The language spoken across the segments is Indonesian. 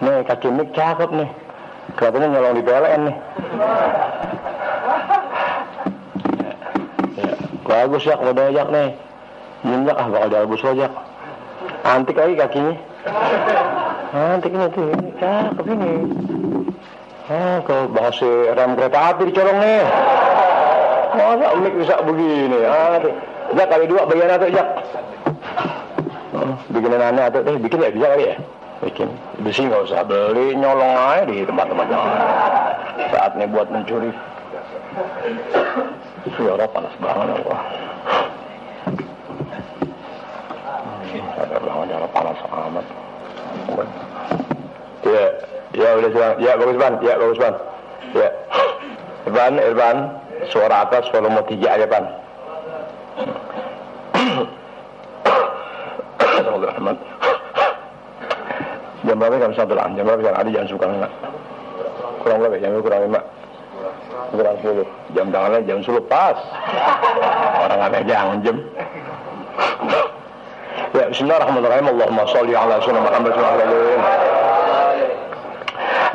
Nih kaki mik cakep nih. Kelihatannya nyolong di PLN nih. Ya, bagus ya, model jak nih. Minyak bakal dihalbus wajak. Antik lagi kakinya. Antik ini tuh, ini cakep ini. Kalau bahasa rem kereta api dicolong nih. Masa mik bisa begini? Jak kali 2 bagian atau jak. Bikin aneh atau bikin ya bisa kali ya. Bikin besi nggak usah beli, nyolong aja di tempat-tempat yang lain. Saatnya buat mencuri. Suara panas banget Allah. Ada banget panas amat. Ya udah silang. Ya bagus ban. Ya. Irban, suara atas volume 3 aja ban. Rahmat. Jam berapa kan satu lah? Jam berapa kan ada jangan suka enggak? Kurang berapa? Jam kurang 5. Kurang 10. Jam tangannya jam 10 pas. Orang ada jangan jam. Ya, bismillahirrahmanirrahim. Allahumma shalli ala sayyidina Muhammad wa ala alihi.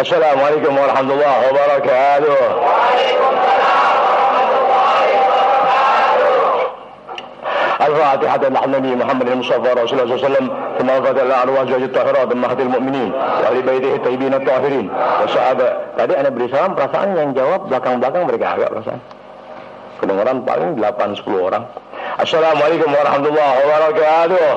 Assalamualaikum warahmatullahi wabarakatuh. الفاتحة النبي محمد المصطفى رسول الله صلى الله عليه وسلم ثم الفاتحة إلى أرواح زوج الطاهرات أمهات المؤمنين وأهل بيته الطيبين الطاهرين والصحابة. Tadi Anda beri salam, perasaan yang jawab belakang-belakang mereka agak perasaan. Kedengaran paling 8-10 orang. Assalamualaikum warahmatullahi wabarakatuh.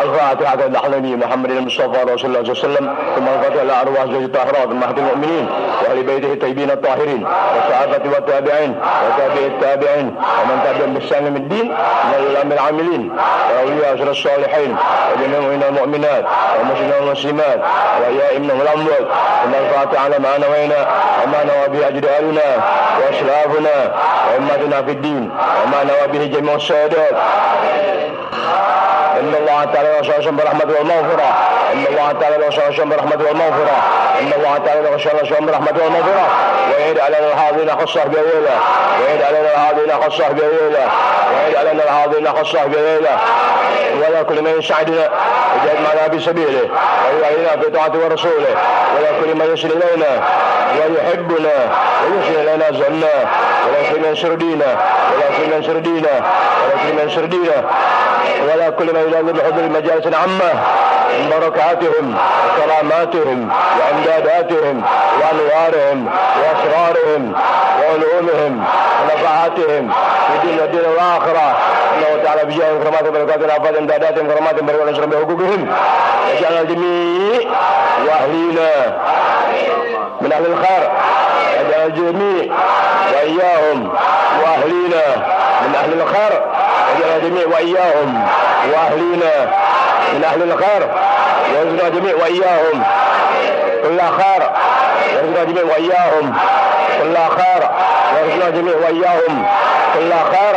الفاتحة النبي محمد المصطفى رسول الله صلى الله عليه وسلم ثم الفاتحة إلى أرواح زوج الطاهرات أمهات المؤمنين وأهل بيته الطيبين الطاهرين والصحابة والتابعين وتابع التابعين ومن تبعهم بإحسان إلى الدين من العلماء العاملين وأولياء الصالحين وجميع المؤمنات والمسلمين والمسلمات وأحياء منهم الأموات ثم الفاتحة على ما نوينا وما نوى به أجدادنا وأسلافنا وأمتنا في الدين وما نوى به جميع السادات. إن الله تعالى وصلى برحمته والمغفرة. إن الله تعالى وصلى برحمته والمغفرة. إن الله تعالى وصلى برحمته والمغفرة. ويعيد علينا الحاضرين خصه بيده. ويعيد علينا الحاضرين خصه بيده. ويعيد علينا الحاضرين خصه بيده. ولا كل من يساعدنا وجاهد معنا في سبيله ويعيننا في طاعته ورسوله. ولا كل من يصل إلينا ويحبنا ويصل إلينا زنا. ولا كل من ينصر دينا. ولا كل من ينصر دينا. ولا كل من ينصر دينا. ولا كل من يلازم بحضور المجالس العامة من بركاتهم وكراماتهم وامداداتهم وانوارهم واسرارهم وعلومهم ونفعاتهم في الدين والدين والاخره. الله تعالى بجاه كرامات وبركات الافات امداداتهم كراماتهم بركات ونشرهم بحقوقهم. وجعل الجميع واهلينا من اهل الخير. وجعل الجميع واياهم واهلينا من اهل الخير. وجعل الجميع واياهم واهلينا من اهل الخير. ويرزقنا الجميع واياهم كل خير. ويرزقنا الجميع واياهم كل خير. ويرزقنا الجميع واياهم كل خير.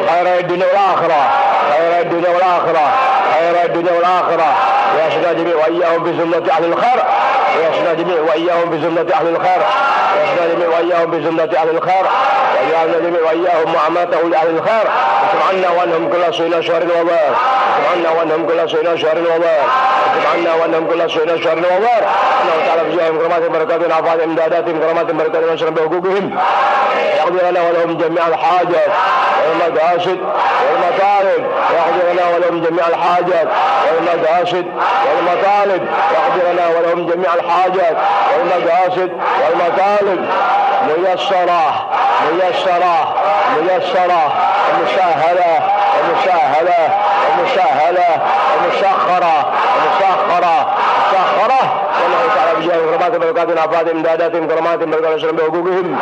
خير الدنيا والاخره. خير الدنيا والاخره. خير الدنيا والاخره. ويرزقنا الجميع واياهم بزمرة اهل الخير. ويرزقنا الجميع واياهم بزمرة اهل الخير. ويرزقنا الجميع واياهم بزمرة اهل الخير. وجعلنا الجميع واياهم معاماته لاهل الخير. سبحاننا وانهم كل سوء شر وبار. سبحاننا وانهم كل سوء شر وبار. سبحاننا وانهم كل سوء شر وبار. الله تعالى بجاههم كرامات بركات عفاف امداداتهم كرامات بركات ونشر بحقوقهم. يقضي لنا ولهم جميع الحاجات والمقاصد والمطالب. يقضي لنا ولهم جميع الحاجات والمقاصد والمطالب. يقضي لنا ولهم جميع الحاجات والمقاصد والمطالب. ميسرة ميسرة ميسرة ومسهلة ومسهلة ومسهلة ومسخرة ومسخرة مسخرة. والله تعالى بجاه كرامات بركات عفاف امداداتهم كرامات بركات ونشر بحقوقهم.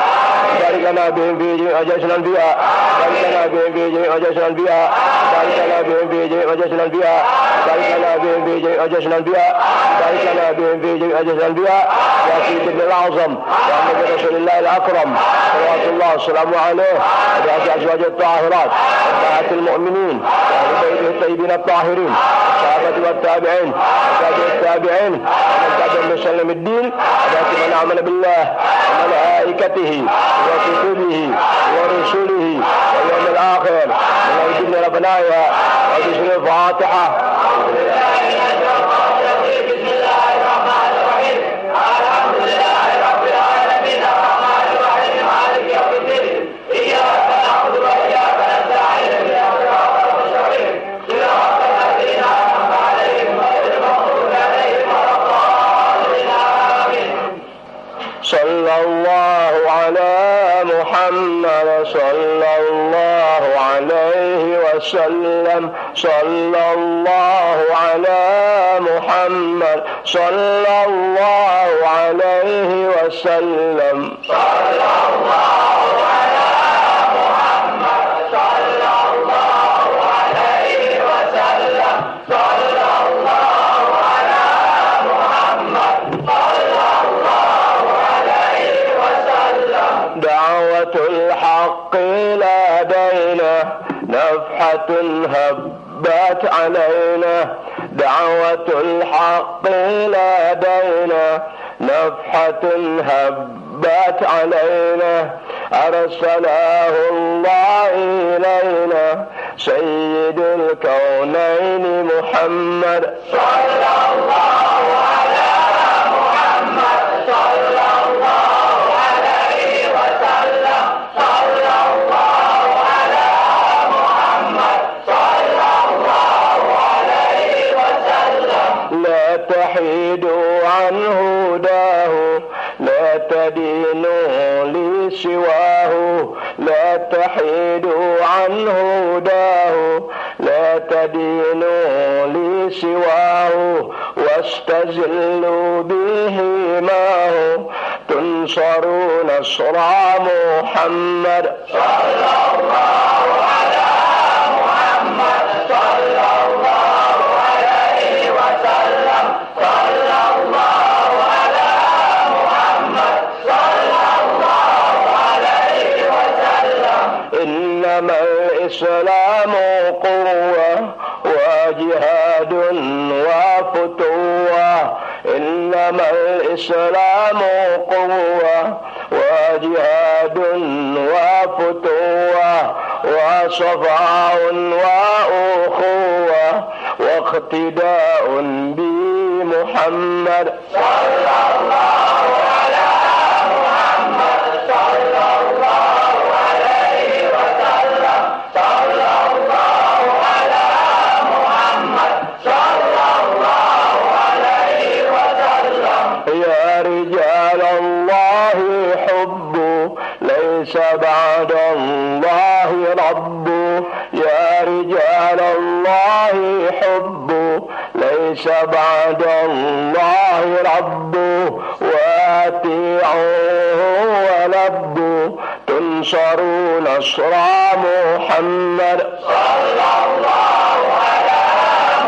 بارك لنا بهم في جميع أجيال الأنبياء. بارك لنا بهم في جميع أجيال الأنبياء. بارك لنا بهم في جميع أجيال الأنبياء. بارك لنا بهم في جميع أجيال الأنبياء. بارك لنا بهم في جميع أجيال الأنبياء. يا سيدنا ابن الأعظم محمد رسول الله الأكرم صلوات الله وسلامه عليه وعلى أزواجه الطاهرات وأمهات المؤمنين وأهل بيته الطيبين الطاهرين والصحابة والتابعين وتابع التابعين ومن تبعهم بسلم الدين وذات من آمن بالله وملائكته وكتبه ورسله واليوم الآخر من الجن ربناها وبسم الفاتحة. وسلم. صلى الله على محمد صلى الله عليه وسلم. صلى الله على محمد صلى الله عليه وسلم. صلى الله على محمد صلى الله عليه وسلم. دعوة الحق لدينا نفحة هبت علينا. دعوة الحق لدينا نفحة هبت علينا. أرسله الله إلينا سيد الكونين محمد صلى الله على محمد صلى الله عليه وسلم. صلى الله على محمد صلى الله عليه وسلم. لا تحيدوا عن هداه لا تدينوا لي سواه. لا تحيدوا عن هداه لا تدينوا لي سواه. واستزلوا به ماه تنصروا نصر محمد صلى الله على محمد صلى الله عليه وسلم. صلى الله على محمد صلى الله عليه وسلم. إنما الإسلام قوة وجهاد وفتوة. إنما الإسلام قوة وجهاد وفتوة وصفاء وأخوة واقتداء بمحمد صلى الله على محمد صلى الله عليه وسلم. صلى الله على محمد صلى الله عليه وسلم. يا رجال الله حبوا ليس بعد الله رب. يا رجال الله حبوا ليس بعد الله رب. واتيعوه ولبوا تنصروا نصر محمد صلى الله على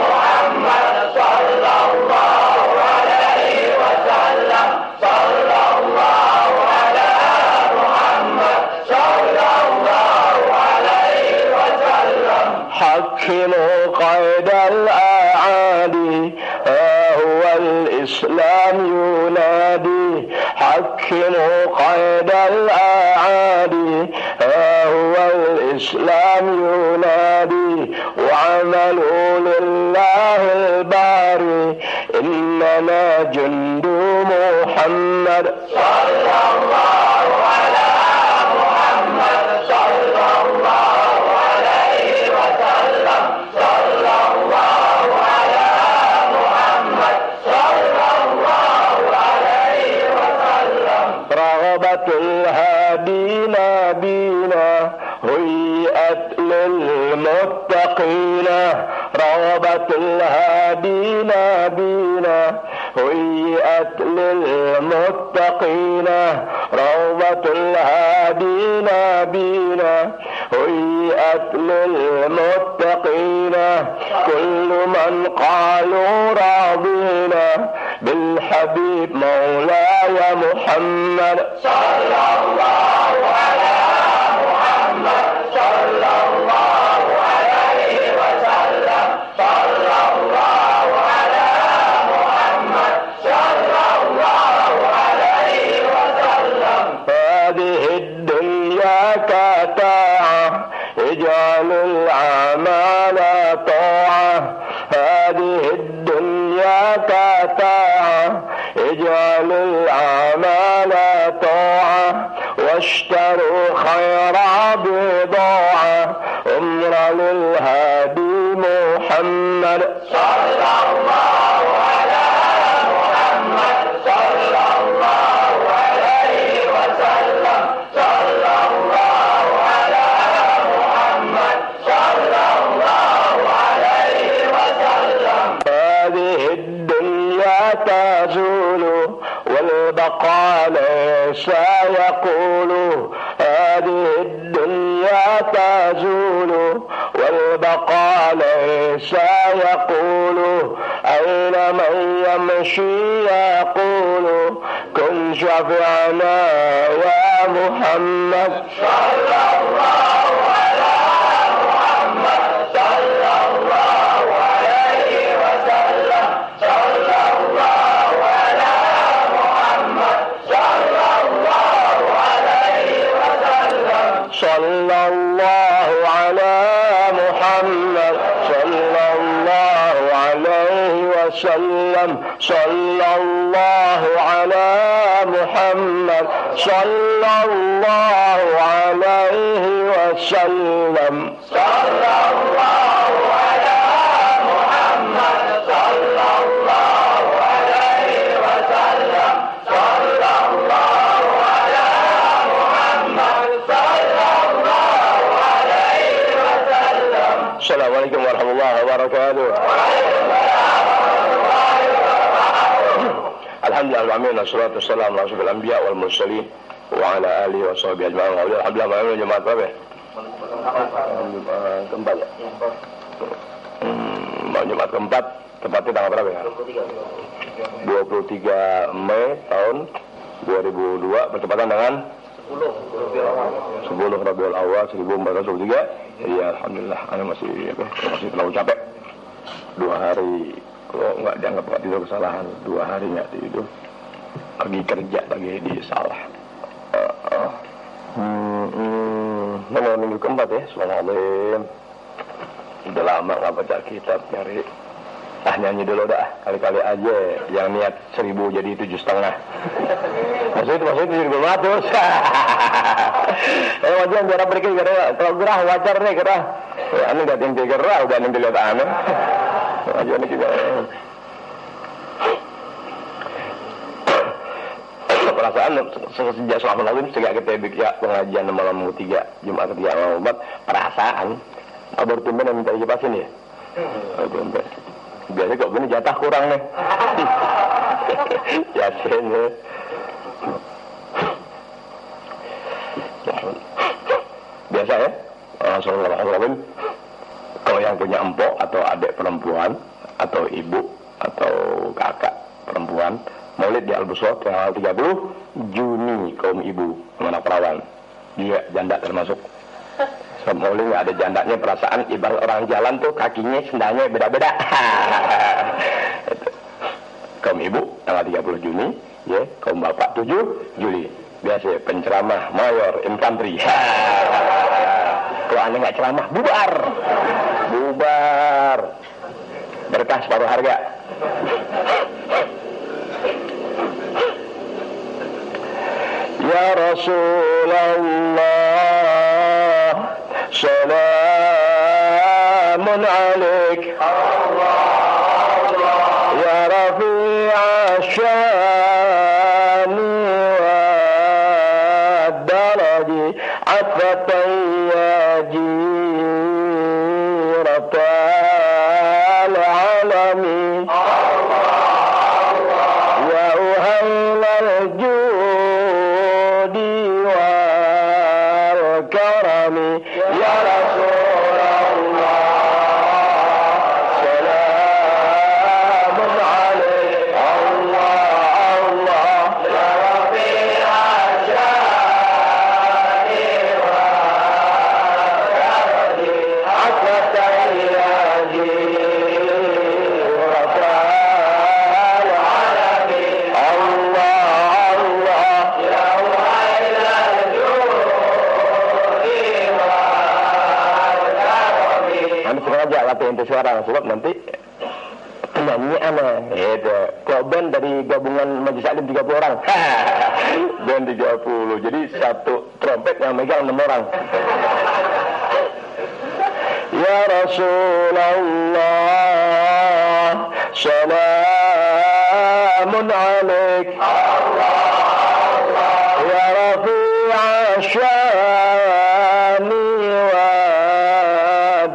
محمد صلى الله عليه وسلم. صلى الله على محمد صلى الله عليه وسلم. حكموا قيد الأعادي ها هو الإسلام ينادي. حكموا قيد الأعادي ها هو الإسلام ينادي. وعملوا لله الباري إننا جند محمد صلى الله على محمد صلى الله عليه وسلم. صلى الله على محمد صلى الله عليه وسلم. رغبة الهادين بنا هيئت للمتقين. رغبة الهادين بنا هيئت للمتقين. روضة الهادين بنا هيئت للمتقين. كل من قالوا راضينا بالحبيب مولاي محمد صلى الله على محمد صلى الله عليه وسلم. صلى الله على محمد صلى الله عليه وسلم. هذه الدنيا كتاعة اجعل الأعمال طاعة. هذه الدنيا كتاعة اجعل الأعمال طاعة. واشتروا خير بضاعة أمر للهادي محمد صلى الله على محمد صلى الله عليه وسلم. صلى الله على محمد صلى الله تزول والبقاء ليس يقول هذه الدنيا تزول والبقاء ليس يقول أين من يمشي يقول كن شفيعنا يا محمد صلى الله على محمد صلى الله عليه وسلم صلى الله على محمد صلى الله عليه وسلم صلى الله على محمد صلى الله عليه وسلم صلى الله على محمد صلى الله عليه وسلم صلى الله على محمد صلى الله عليه وسلم صلى الله على محمد صلى الله عليه وسلم. Assalamualaikum warahmatullahi wabarakatuh. Alhamdulillah, wassalatu wassalamu ala asyrofil anbiya wal mursalin wa ala alihi wa sahbihi ajma'in. Alhamdulillah, jemaat berapa ya? Keempat ya? Jemaat keempat, tepatnya tanggal berapa ya? 23 Mei tahun 2002 bertepatan dengan 10 Rabiul Awal 1423. Iya, alhamdulillah, ana masih terlalu capek. 2 hari kalau nggak dianggap nggak tidur kesalahan, 2 hari nggak tidur, lagi kerja lagi di salah. Nomor minggu keempat ya, Subhanallah. Udah lama nggak baca kitab, nyari nyanyi dulu dah, kali-kali aja yang niat 1000 jadi 7,5. Maksudnya 7.500. Wajar biar pergi kira kalau gerah wajar nih kira. Anu nggak tinggi gerah udah nih dilihat anu. Wajar nih juga. Perasaan sejak selama lalu sejak kita bikin pengajian malam 3 Jumat ketiga malam 4 perasaan abor tumben yang minta dijepasin ya. Tumben. Biasanya kok gini jatah kurang nih. Yasin ya. Biasa ya. Assalamualaikum. Kalau yang punya empok atau adik perempuan atau ibu atau kakak perempuan maulid di Al-Busra tanggal 30 Juni kaum ibu anak perawan juga janda termasuk. Maulid nggak ada jandanya, perasaan ibarat orang jalan tuh kakinya sendalnya beda-beda. Kaum ibu tanggal 30 Juni ya, kaum bapak 7 Juli biasa penceramah mayor infanteri. Kalau anda nggak ceramah bubar berkah separuh harga. Ya Rasulullah salamun alaik ya rafi'a syani wa daraji atfatan ya jiratal alamin ya uhailal judi wal karami ya Rasulullah salamun alaik Allah ya rafi'a syani wa daraji atfatan ya jiratal alamin Allah ya uhailal judi wal karami. Anda sengaja latihan itu suara sebab nanti penyanyi aneh gitu. Kalau band dari gabungan Majelis Alim 30 orang. Band 30. Jadi satu trompet yang megang 6 orang. Ya Rasulullah salamun alaik ya rafi'a syani wa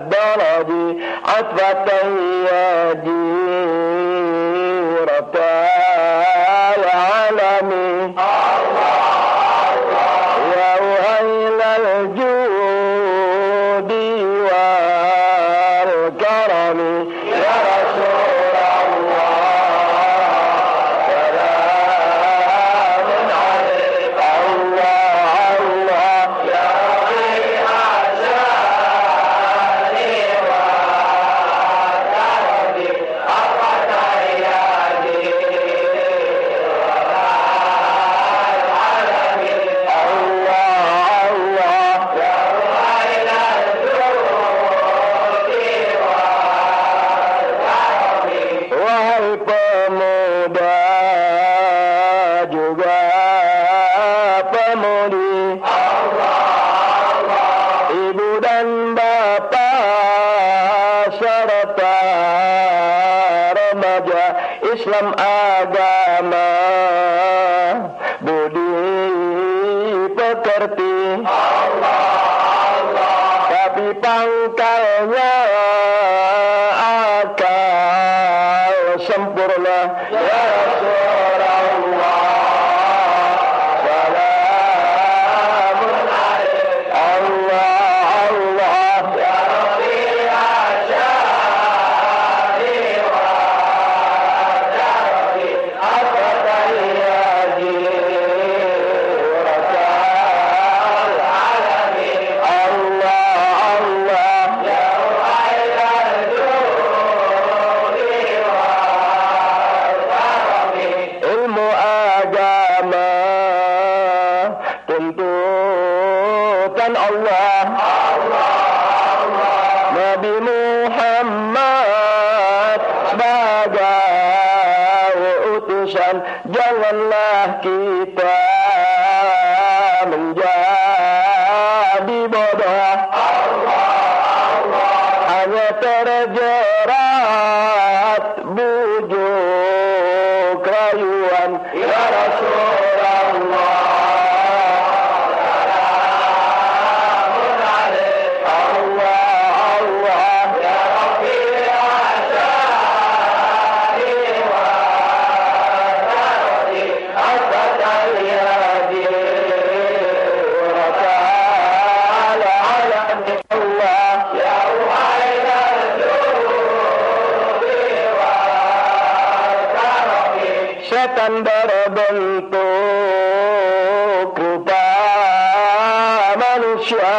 daraji atfatan ya jiratal remaja, Islam agama budi pekerti. Tapi pangkalnya akal sempurna. Ya Rasulullah, salamun alaik. Allah, Allah, ya Rabbi asyari wa jari asatayadi rakal alamin. Allah, Allah, ya Rabbal judi wal karami. Ilmu agama tuntutan Allah, Nabi Muhammad sebagai utusan. Janganlah kita menjadi bodoh, hanya terjerat bujuk rayuan. Ya Rasulullah, salamun alaik. Allah, Allah, ya Rabbi asyari wa jari asatayadi rakal alamin. Allah, ya Rabbal judi wal karami. Setan berbentuk rupa manusia,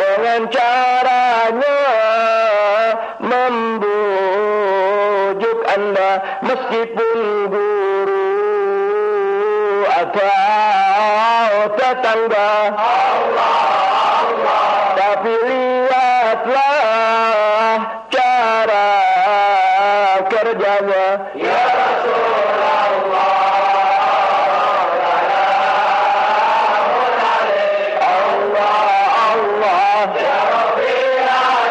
dengan caranya membujuk Anda, meskipun guru atau tetangga. Tapi lihatlah cara kerjanya. Ya Rasulullah, salamun alaik. Allah, Allah, ya Rabbi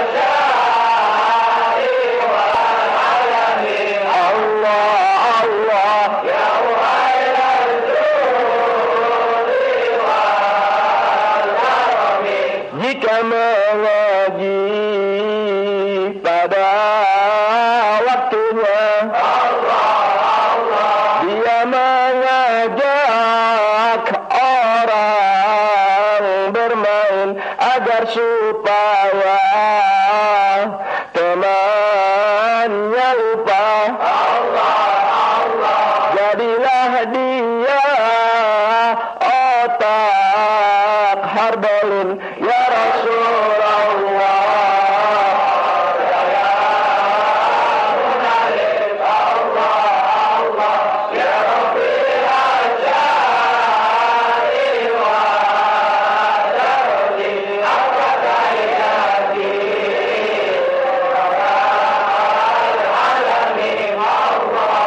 asyari wal alamin. Allah, Allah, ya Rabbal judi wal karami. Jika mengaji pada waktunya, dia mengajak orang bermain agar supaya temannya lupa. Jadilah dia otak hardolin. Ya Rasulullah, salamun alaik. Allah, Allah, ya Rabbi asyari wa jari asatayadi rakal alamin. Allah,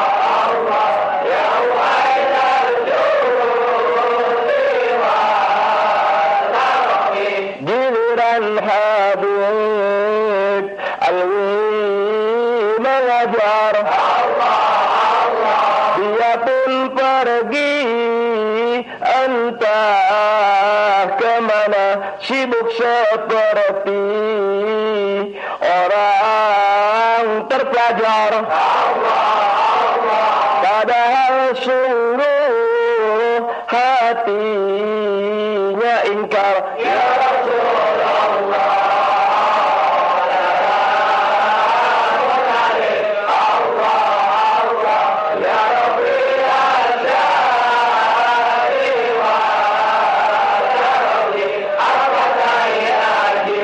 Allah, ya Rabbal judi wal karami. Giliran Habib Alwi mengajar, dia pun pergi entah kemana, sibuk seperti orang terpelajar. Padahal sungguh hatinya ingkar. Ya Rasulullah, salamun alaik. Allah, Allah, ya Rabbi asyari wa jari asatayadi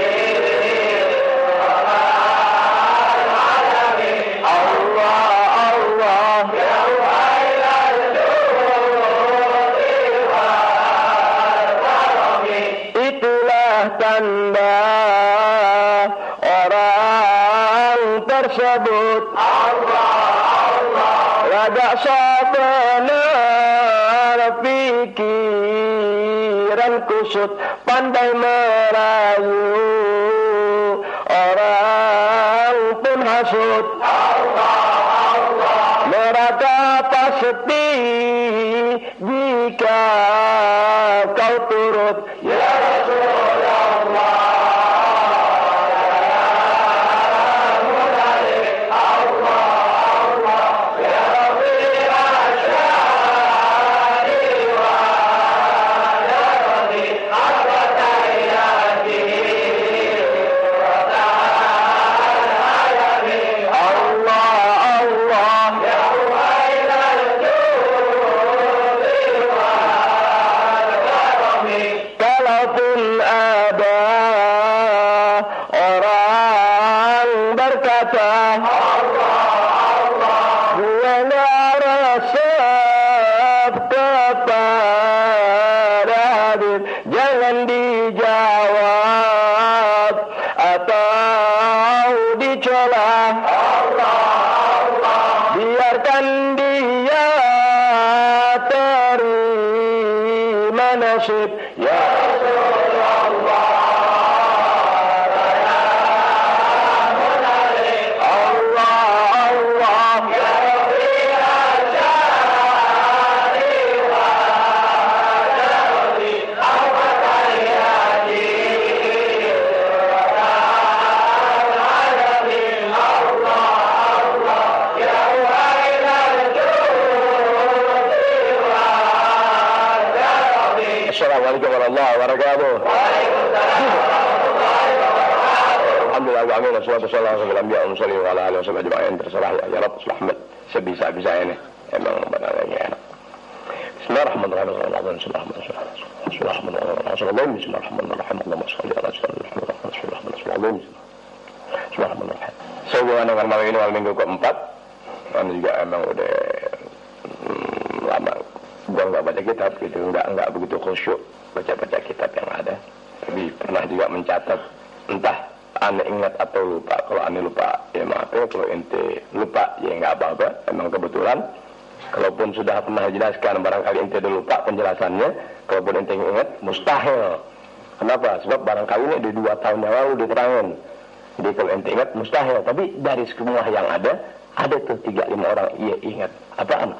rakal alamin. Allah, Allah, ya Rabbal judi wal karami. Itulah tanda orang tersebut agak benar pikiran kusut, pandai merayu orang pun menghasut. Neraka pasti jika kau turut. Ya Rasulullah. Jangan dijawab atau dicolah. Biarkan dia terima nasib. Ya Assalamualaikum warahmatullahi wabarakatuh. Alhamdulillah wa amin wassalatu wassalamu ala anbiya wa mursalin wa ala alihi wasallam ajma'in. Terserah ya Rabb Ahmad sebisa-bisa ini. Emang benar-benar enak. Bismillahirrahmanirrahim. Bismillahirrahmanirrahim. Bismillahirrahmanirrahim. Sehubungan dengan malam ini malam minggu keempat, kan juga emang udah lama gua nggak baca kitab gitu, nggak begitu khusyuk baca kitab yang ada. Tapi pernah juga mencatat, entah ane ingat atau lupa. Kalau ane lupa ya maaf ya, kalau ente lupa ya nggak apa-apa, emang kebetulan. Kalaupun sudah pernah dijelaskan, barangkali ente udah lupa penjelasannya. Kalaupun ente ingat, mustahil. Kenapa? Sebab barangkali ini di 2 tahun yang lalu diterangin. Jadi kalau ente ingat, mustahil. Tapi dari semua yang ada tuh 3-5 orang iya ingat. Apaan?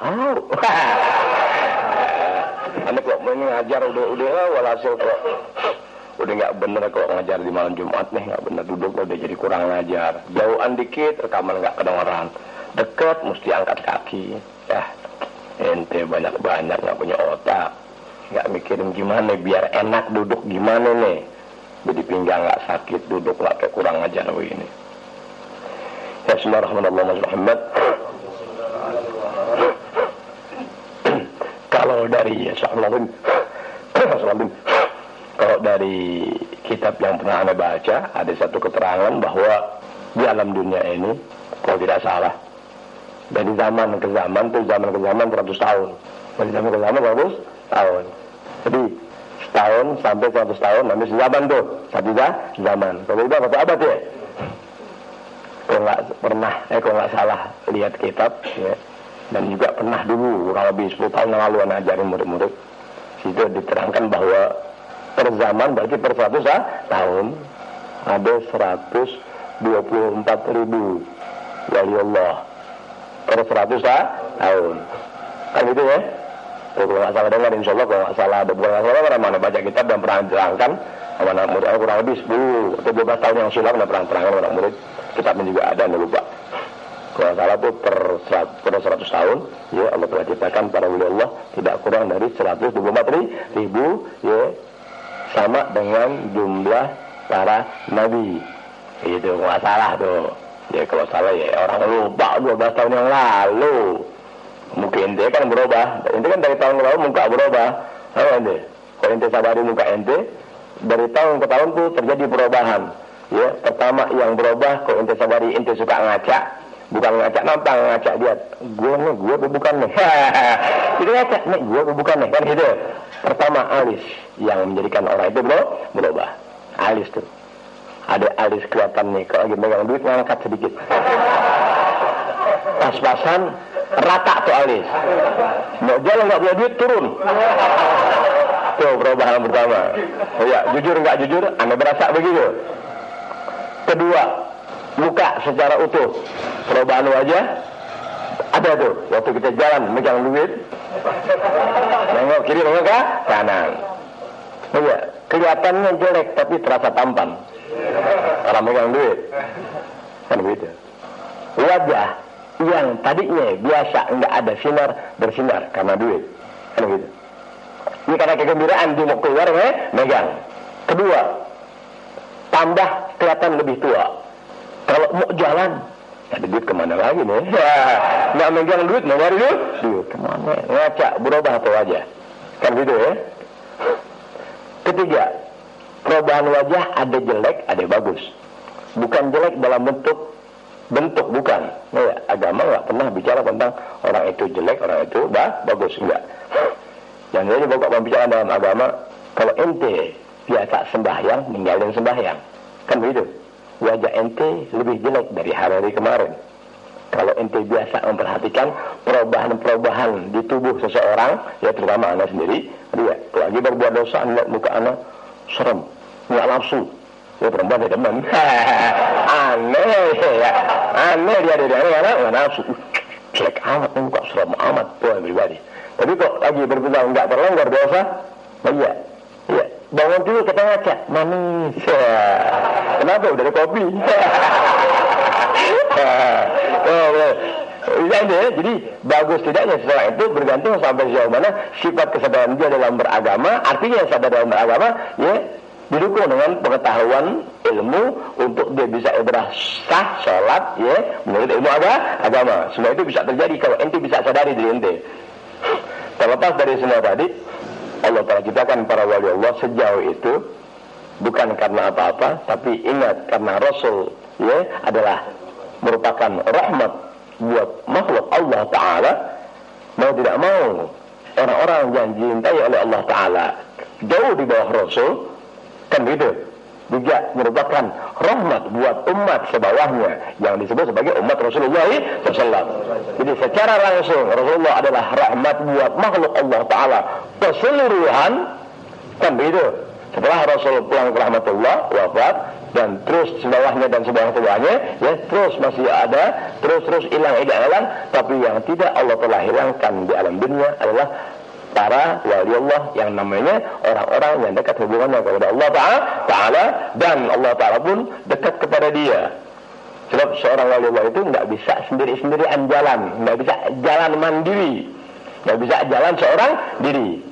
Anda kok mengajar udah walhasil kok udah nggak bener kalau ngajar di malam Jumat nih, nggak bener duduk udah jadi kurang ngajar. Jauhan dikit rekaman nggak kedengeran, deket mesti angkat kaki. Ente banyak nggak punya otak, nggak mikirin gimana biar enak duduk gimana nih, jadi pinggang nggak sakit, duduk nggak kayak kurang ngajar begini. Ya Bismillahirrahmanirrahim. Kalau dari kalau dari kitab yang pernah Anda baca, ada satu keterangan bahwa di alam dunia ini, kalau tidak salah, dari zaman ke zaman 100 tahun. Dari zaman ke zaman 100 tahun. Jadi setahun sampai 100 tahun, namanya sezaman tuh. Satu zaman. Kalau itu satu abad ya. Kalau nggak salah lihat kitab ya. Dan juga pernah dulu kurang lebih 10 tahun yang lalu anak ajarin murid-murid, situ diterangkan bahwa per zaman berarti per 100 tahun ada 124.000 wali Allah per 100 tahun. Kan gitu ya. Kalau nggak salah dengar, insya Allah kalau nggak salah ada, bukan nggak salah mana baca kitab dan pernah diterangkan sama anak murid kurang lebih 10 atau 12 tahun yang silam pernah diterangkan anak murid. Kitabnya juga ada, anda lupa. Kalau salah itu per 100 tahun ya Allah telah ciptakan para wali Allah tidak kurang dari 124.000 ya, sama dengan jumlah para nabi. Itu nggak salah tuh ya. Kalau salah ya orang lupa 12 tahun yang lalu. Mungkin ente kan berubah, ente kan dari tahun ke tahun muka berubah. Ente kalau ente sabari muka ente dari tahun ke tahun tuh terjadi perubahan ya. Pertama yang berubah, kalau ente sabari ente suka ngaca. Bukan ngacak nampang, ngacak dia. Gue bukan nih. Itu ngacak nih, gue bukan nih. Kan gitu. Pertama alis yang menjadikan orang itu berubah. Alis tuh. Ada alis kelihatan nih. Kalau lagi megang duit ngangkat sedikit. Pas-pasan rata tuh alis. Mau jalan nggak punya duit turun. Tuh perubahan pertama. Oh ya, jujur nggak jujur, Anda berasa begitu. Kedua, muka secara utuh. Perubahan wajah ada tuh. Waktu kita jalan megang duit, nengok kiri nengok ke kanan. Iya, kelihatannya jelek tapi terasa tampan. Orang megang duit. Kan begitu. Wajah yang tadinya biasa enggak ada sinar bersinar karena duit. Kan begitu. Ini karena kegembiraan dia mau keluar megang. Kedua, tambah kelihatan lebih tua. Kalau mau jalan, ada duit kemana lagi nih? Nggak megang duit, mau cari duit kemana? Ngaca, berubah atau wajah. Kan gitu ya. Ketiga, perubahan wajah ada jelek, ada bagus. Bukan jelek dalam bentuk bukan. Nah, ya, agama nggak pernah bicara tentang orang itu jelek, orang itu bagus, enggak. Dan ini pokok pembicaraan dalam agama, kalau ente biasa sembahyang, ninggalin sembahyang. Kan begitu. Wajah ente lebih jelek dari hari kemarin. Kalau ente biasa memperhatikan perubahan-perubahan di tubuh seseorang, ya terutama anak sendiri, dia lagi berbuat dosa, lihat muka anak serem, nggak nafsu. Ya perempuan dia demen. Aneh ya. Aneh dia anak nggak nafsu. Jelek amat nih muka, serem amat tuh pribadi. Tapi kok lagi berbuat nggak terlanggar dosa, iya. Iya, bangun dulu kita ngaca, manis. Kenapa? Udah ada kopi. Jadi bagus tidaknya setelah itu bergantung sampai sejauh mana sifat kesadaran dia dalam beragama. Artinya sadar dalam beragama, ya didukung dengan pengetahuan ilmu untuk dia bisa ibadah sah, sholat, ya menurut ilmu agama. Semua itu bisa terjadi kalau ente bisa sadari diri ente. Terlepas dari semua tadi, Allah Ta'ala ciptakan para wali Allah sejauh itu bukan karena apa-apa, tapi ingat karena Rasul ya adalah merupakan rahmat buat makhluk Allah Ta'ala. Mau tidak mau orang-orang yang dicintai oleh Allah Ta'ala jauh di bawah Rasul, kan gitu, juga merupakan rahmat buat umat sebawahnya yang disebut sebagai umat Rasulullah SAW. Jadi secara langsung Rasulullah adalah rahmat buat makhluk Allah Ta'ala keseluruhan, kan begitu. Setelah Rasul pulang ke rahmatullah, wafat, dan terus sebawahnya dan sebawah-sebawahnya, ya terus masih ada, terus hilang, tapi yang tidak Allah telah hilangkan di alam dunia adalah para wali Allah yang namanya orang-orang yang dekat hubungannya kepada Allah Ta'ala, dan Allah Ta'ala pun dekat kepada dia. Sebab seorang wali Allah itu nggak bisa sendiri-sendirian jalan, nggak bisa jalan mandiri, nggak bisa jalan seorang diri.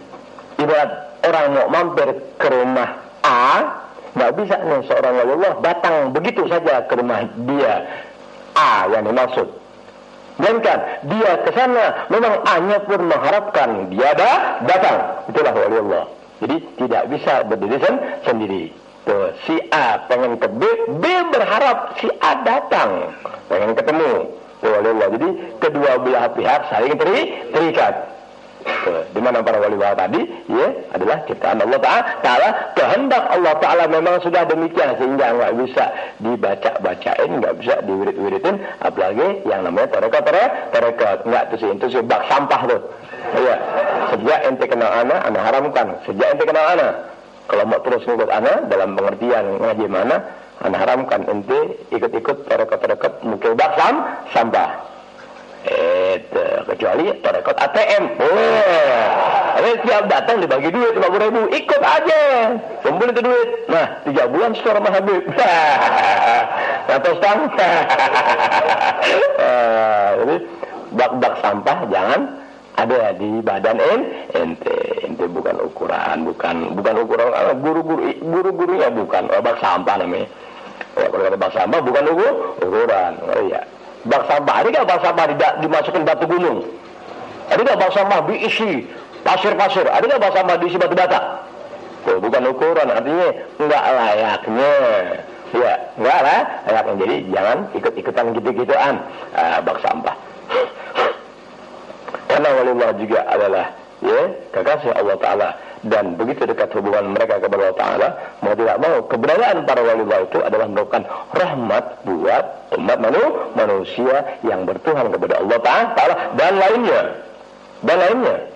Ibarat orang mau mampir ke rumah A, nggak bisa nih seorang wali Allah datang begitu saja ke rumah dia A yang dimaksud. Dan kan dia ke sana memang A-nya pun mengharapkan dia datang. Itulah wali Allah. Jadi tidak bisa berdiri sendiri. Tuh, si A pengen ke B, B berharap si A datang, pengen ketemu. Tuh, wali Allah. Jadi kedua belah pihak saling terikat. Di mana para wali Allah tadi, ya adalah ciptaan Allah Ta'ala. Kehendak Allah Ta'ala memang sudah demikian sehingga nggak bisa dibaca-bacain, nggak bisa diwirid-wiridin, apalagi yang namanya tarekat. Nggak itu sih bak sampah tuh. Ya, sejak ente kenal anak haramkan. Sejak ente kenal anak, kalau mau terus ngikut anak dalam pengertian ngaji mana, anak haramkan ente ikut-ikut tarekat mungkin bak sampah. Kecuali tarekat ATM. Tiap datang dibagi duit 50.000, ikut aja, kumpulin itu duit. Nah 3 bulan setor sama Habib. Atau stang. Jadi bak sampah jangan ada di badan ente bukan ukuran, guru-gurunya bukan bak sampah namanya. Kalau kata bak sampah bukan ukuran. Oh iya. Bak sampah, ada nggak bak sampah dimasukin batu gunung? Ada nggak bak sampah diisi pasir-pasir? Ada nggak bak sampah diisi batu bata? Tuh, bukan ukuran, artinya nggak layaknya. Ya, nggak layaknya. Jadi jangan ikut-ikutan gitu-gituan bak sampah. Karena wali Allah juga adalah ya kekasih Allah Ta'ala, dan begitu dekat hubungan mereka kepada Allah Ta'ala, mau tidak mau keberadaan para wali Allah itu adalah merupakan rahmat buat umat manusia yang bertuhan kepada Allah Ta'ala dan lainnya.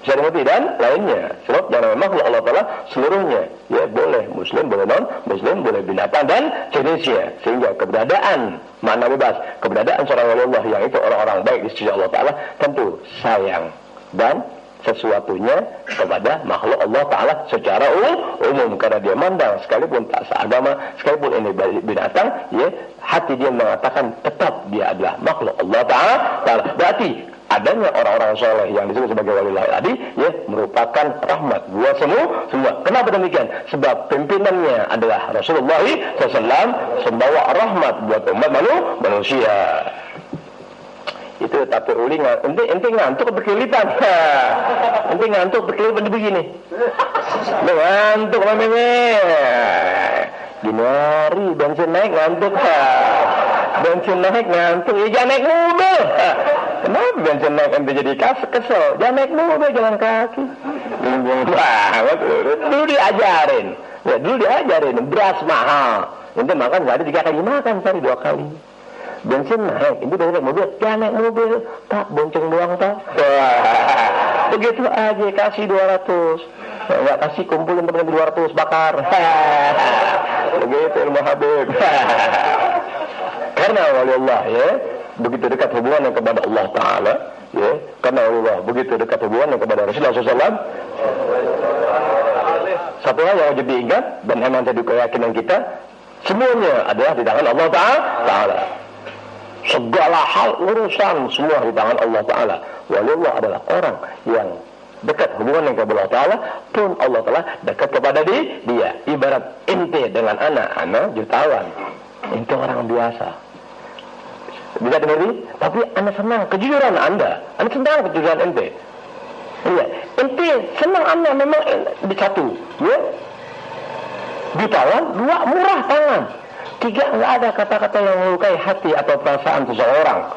bisa dimengerti, dan lainnya. Sebab yang makhluk Allah Ta'ala seluruhnya, ya boleh muslim, boleh non muslim, boleh binatang dan jenisnya. Sehingga keberadaan, makna bebas, keberadaan seorang wali Allah yang itu orang-orang baik di sisi Allah Ta'ala tentu sayang dan sesuatunya kepada makhluk Allah Ta'ala secara umum, karena dia mandang sekalipun tak seagama, sekalipun ini binatang, ya, hati dia mengatakan tetap dia adalah makhluk Allah Ta'ala. Berarti adanya orang-orang soleh yang disebut sebagai waliullah tadi, ya, merupakan rahmat buat semua. Kenapa demikian? Sebab pimpinannya adalah Rasulullah SAW, membawa rahmat buat umat manusia. Itu tapi uli ente ngantuk berkelipan. Ente ngantuk berkelipan begini. Ngantuk mameme. Gini hari bensin naik ngantuk. Bensin naik ngantuk. Ya jangan naik mobil. Kenapa bensin naik ente jadi kesel? Jangan naik mobil, jalan kaki. Banget. Dulu diajarin. Ya dulu diajarin beras mahal. Ente makan sehari 3 kali makan, sehari 2 kali. Bensin naik, ini dari mobil, jangan naik mobil, tak bonceng doang tak. Wah, begitu aja kasih 200, nggak kasih kumpulin teman 200 bakar. Begitu ilmu Habib. Karena wali Allah, ya, begitu dekat hubungannya kepada Allah Taala, ya, karena wali Allah begitu dekat hubungannya kepada Rasulullah SAW. Satu hal yang wajib diingat dan emang jadi keyakinan kita, semuanya adalah di tangan Allah Taala. Segala hal urusan semua di tangan Allah Ta'ala. Waliullah adalah orang yang dekat hubungan dengan Allah Ta'ala, pun Allah Ta'ala dekat kepada dia. Ibarat ente dengan anak jutawan, ente orang biasa, bisa dimengerti? Tapi anda senang kejujuran anda senang kejujuran ente. Iya, ente senang anda memang di satu, ya, jutawan, 2 murah tangan, 3 nggak ada kata-kata yang melukai hati atau perasaan seseorang.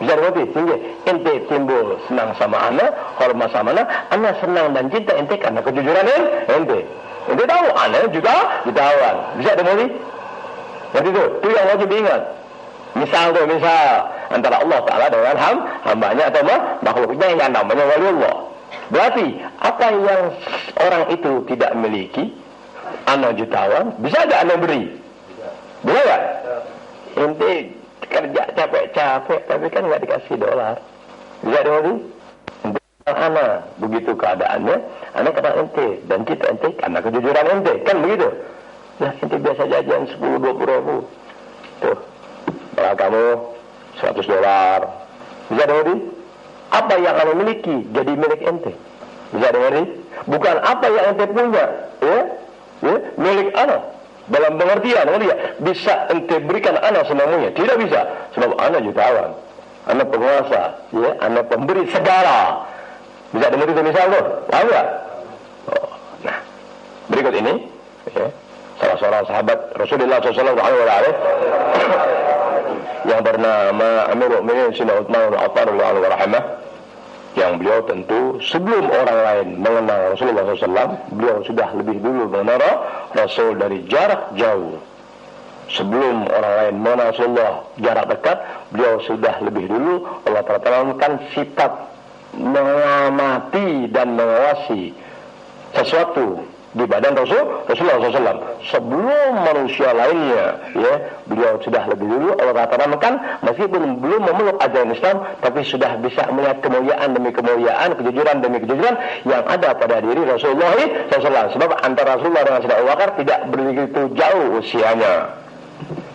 Bisa dimengerti? Sehingga ente timbul senang sama anak, hormat sama anak senang dan cinta ente karena kejujuran ente. Ente tahu anak juga jutawan. Bisa dimengerti? Jadi itu yang wajib diingat. Misal antara Allah Ta'ala dengan hambanya atau makhluknya yang namanya waliullah. Berarti apa yang orang itu tidak miliki, anak jutawan, bisa ada anak beri? Boleh gak? Ente kerja capek-capek tapi kan gak dikasih dolar. Bisa dimengerti? Anak begitu keadaannya, anak kata ente dan kita ente karena kejujuran ente, kan begitu. Nah ente biasa jajan 10-20 ribu, tuh kalau kamu 100 dolar. Bisa dimengerti? Apa yang anda miliki jadi milik ente. Bisa dimengerti? Bukan apa yang ente punya, ya, milik anak. Dalam pengertian, bisa ente berikan anak semuanya, tidak bisa. Sebab anak jutawan, anak penguasa, ya, anak pemberi segala. Bisa dimengerti misal tuh, tahu nggak? Oh, nah, berikut ini, ya, salah seorang sahabat Rasulullah SAW yang bernama Amirul Mukminin Sayyidina Utsman bin Affan radhiyallahu anhu, yang beliau tentu sebelum orang lain mengenal Rasulullah SAW, beliau sudah lebih dulu mengenal Rasul dari jarak jauh. Sebelum orang lain mengenal Rasulullah jarak dekat, beliau sudah lebih dulu Allah tanamkan sifat mengamati dan mengawasi sesuatu di badan Rasulullah SAW sebelum manusia lainnya, ya, beliau sudah lebih dulu Allah tanamkan, meskipun belum memeluk ajaran Islam, tapi sudah bisa melihat kemuliaan demi kemuliaan, kejujuran demi kejujuran yang ada pada diri Rasulullah SAW. Sebab antara Rasulullah dengan Sayyidina Abu Bakar tidak begitu jauh usianya,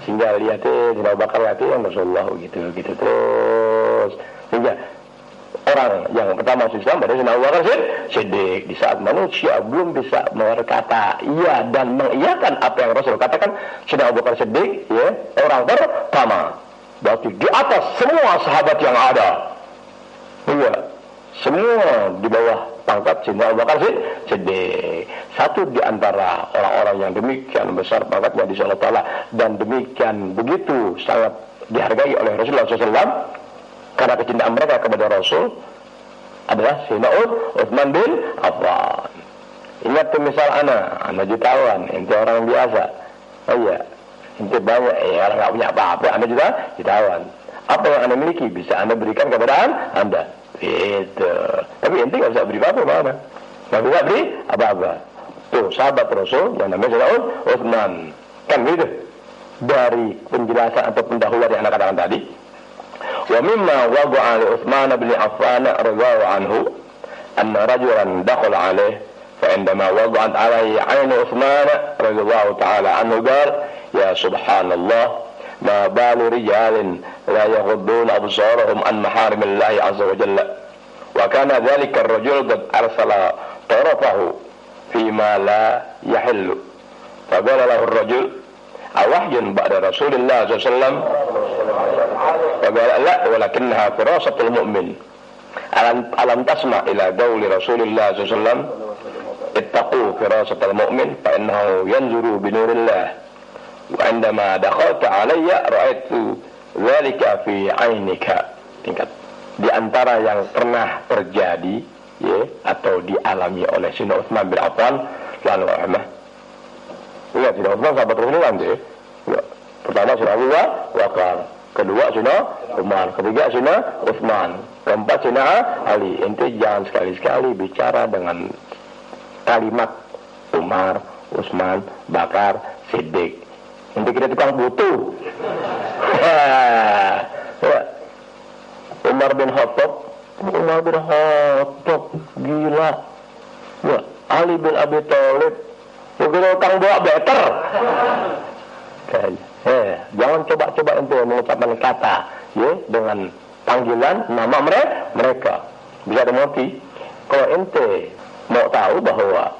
sehingga lihatnya Sayyidina Abu Bakar lihatnya Rasulullah gitu terus, sehingga orang yang pertama masuk Islam pada Sayyidina Abu Bakar Siddiq. Di saat manusia belum bisa berkata iya dan mengiyakan apa yang Rasul katakan, Sayyidina Abu Bakar Siddiq, ya, orang pertama. Berarti di atas semua sahabat yang ada, iya, semua di bawah pangkat Sayyidina Abu Bakar Siddiq. Satu di antara orang-orang yang demikian besar pangkatnya di sisi Allah Ta'ala dan demikian begitu sangat dihargai oleh Rasulullah SAW karena kecintaan mereka kepada Rasul adalah Sayyidina Utsman bin Affan. Ingat tuh misal anak jutawan, ente orang biasa, oh iya, ente banyak, ya orang nggak punya apa-apa, anda juga jutawan. Apa yang anda miliki bisa anda berikan kepada anda. Itu. Tapi ente nggak bisa beri apa-apa mana? Nggak bisa beri apa-apa. Tuh sahabat Rasul yang namanya Sayyidina Utsman. Kan gitu. Dari penjelasan atau pendahuluan yang anak katakan tadi. Wa mimma waqa'a li Utsman bin Affan radhiyallahu anhu anna rajulan dakhala alayhi fa indama waqa'at alayhi 'ainu Utsman radhiyallahu ta'ala anhu qala ya subhanallah ma balu rijalin la yaghudduna absarahum an maharimillahi azza wa jalla wa kana dhalika ar-rajul qad arsala tarafahu fima la yahillu fa qala lahu ar-rajul awahyun ba'da Rasulillah sallallahu alaihi wasallam fa qala la walakinnaha firasatul mu'min alam tasma ila qawli Rasulillah sallallahu alaihi wasallam ittaqu firasatal mu'min fa innahu yanzuru bi nurillah wa indama dakhalta alayya ra'aitu dzalika fi 'ainika. Tingkat di antara yang pernah terjadi ya atau dialami oleh Sayyidina Utsman bin Affan radhiyallahu anhu. Lihat Sayyidina Utsman sahabat Rasulullah ya. Pertama Sayyidina Abu Bakar, kedua Sayyidina Umar, ketiga Sayyidina Utsman, keempat Sayyidina Ali. Ente jangan sekali-sekali bicara dengan kalimat Umar, Utsman, Bakar, Siddiq. Untuk kita tukang butuh. Umar bin Khattab gila. Ya, Ali bin Abi Thalib begitu tukang bawa better. Jangan coba-coba ente mengucapkan kata ya dengan panggilan nama mereka. Bisa dimengerti. Kalau ente mau tahu bahwa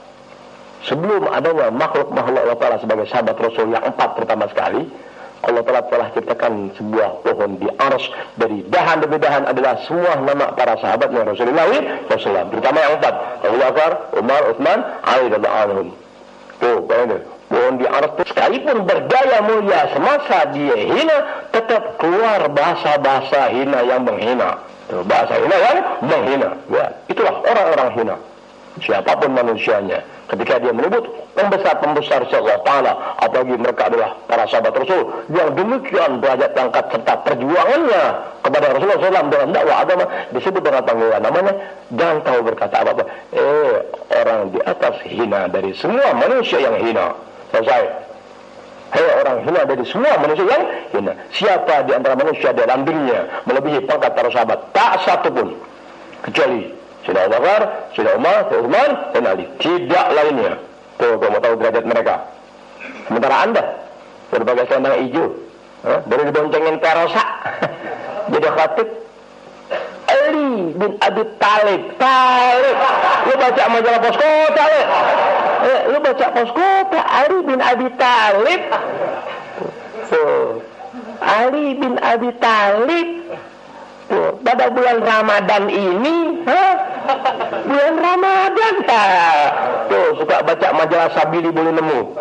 sebelum adanya makhluk-makhluk Allah Ta'ala sebagai sahabat Rasul yang 4 pertama sekali, Allah Ta'ala telah ciptakan sebuah pohon di arsy dari dahan demi dahan adalah semua nama para sahabatnya Rasulullah SAW, terutama yang 4, Abu Bakar, Umar, Utsman, Ali radhiyallahu anhum. Tuh, pohon di arsy sekalipun berdaya mulia semasa dia hina, tetap keluar bahasa-bahasa hina yang menghina. Tuh, bahasa hina yang menghina. Ya, itulah orang-orang hina. Siapapun manusianya, ketika dia menyebut pembesar-pembesar Allah Ta'ala, apalagi mereka adalah para sahabat Rasul yang demikian derajat pangkat serta perjuangannya kepada Rasulullah SAW dalam dakwah agama, disebut dengan panggilan namanya, jangan tahu berkata apa-apa. Orang di atas hina dari semua manusia yang hina. Selesai. Orang hina dari semua manusia yang hina. Siapa di antara manusia dalam dirinya melebihi pangkat para sahabat? Tak satu pun, kecuali Sayyidina Abu Bakar, Sayyidina Umar, Sayyidina Utsman, dan Ali. Tidak lainnya. Tuh, kamu tahu derajat mereka. Sementara anda berbagai selendang hijau, dari diboncengin karosa, jadi khatib. Ali bin Abi Thalib. Lu baca majalah Poskota, lu baca Poskota, Ali bin Abi Thalib. Ali bin Abi Thalib. Tuh, pada bulan Ramadan ini, bulan Ramadan, tuh suka baca majalah Sabili boleh nemu.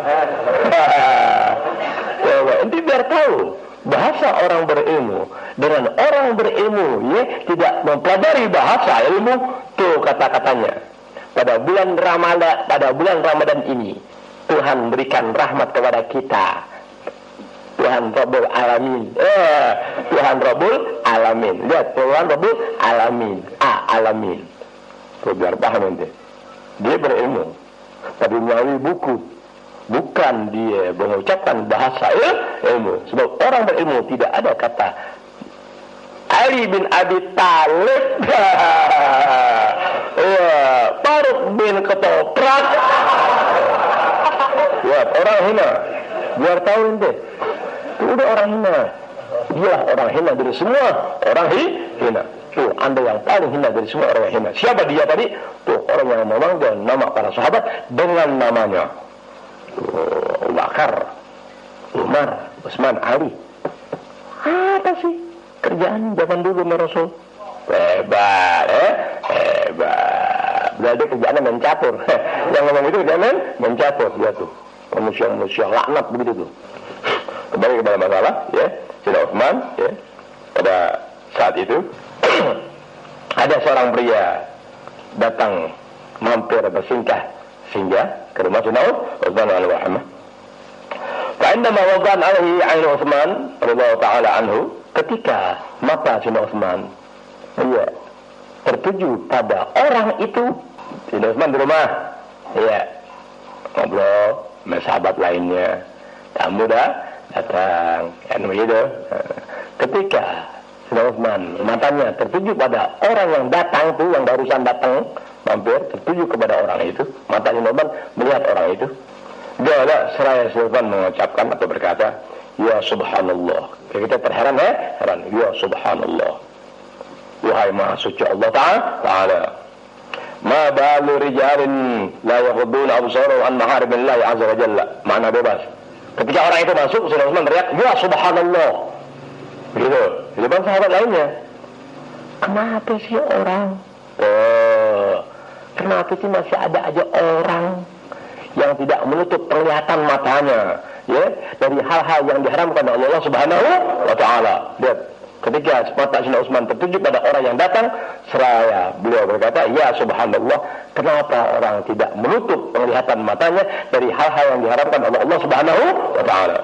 Nanti biar tahu bahasa orang berilmu dengan orang berilmu, ya tidak mempelajari bahasa ilmu. Tuh kata-katanya. Pada bulan Ramadan ini, Tuhan berikan rahmat kepada kita. Tuhan Rabbul Alamin. Tuhan Rabbul Alamin. Lihat, Tuhan Rabbul Alamin. Alamin. Tuh biar paham nanti. Dia berilmu. Tapi melalui buku. Bukan dia mengucapkan bahasa ilmu. Sebab orang berilmu tidak ada kata Ali bin Abi Thalib. Faruk bin Ketoprak. Lihat, orang hina. Biar tahu nanti. Itu udah orang hina. Dialah orang hina dari semua orang hina. Tuh, anda yang paling hina dari semua orang hina. Siapa dia tadi? Tuh, orang yang memanggil nama para sahabat dengan namanya. Tuh, Abu Bakar, Umar, Utsman, Ali. Apa sih kerjaan zaman dulu sama Rasul? Hebat, Hebat. Berarti kerjaannya mencatur. Yang ngomong itu kerjaan mencatur. Dia tuh manusia-manusia laknat begitu tuh. Kembali kepada masalah, ya, Sayyidina Utsman, ya, pada saat itu ada seorang pria datang mampir bersinggah ke rumah Sayyidina Utsman al-Wahmah. Fa'indama waqan alaihi 'ainu Utsman radhiyallahu ta'ala anhu, ketika mata Sayyidina Utsman, iya, tertuju pada orang itu. Sayyidina Utsman di rumah, ya, ngobrol sama sahabat lainnya. Tamu dah datang, kan begitu. Ketika Sayyidina Utsman matanya tertuju pada orang yang datang tuh, yang barusan datang, mampir, tertuju kepada orang itu, mata Sayyidina Utsman melihat orang itu. Dia ada seraya Sayyidina Utsman mengucapkan atau berkata, ya subhanallah. Kita terheran, heran, ya subhanallah. Wahai maha suci Allah Ta'ala, ma balu rijalin la yaghudduna absarahum an maharibillahi azza wa jalla. Makna bebas. Ketika orang itu masuk, Sayyidina Utsman teriak, ya subhanallah. Begitu. Di depan sahabat lainnya, kenapa sih orang? Kenapa sih masih ada aja orang yang tidak menutup penglihatan matanya, ya, dari hal-hal yang diharamkan oleh Allah Subhanahu wa Ta'ala. Lihat, ketika mata Sayyidina Utsman tertuju pada orang yang datang, seraya beliau berkata, ya subhanallah, kenapa orang tidak menutup penglihatan matanya dari hal-hal yang diharamkan oleh Allah Subhanahu wa Ta'ala.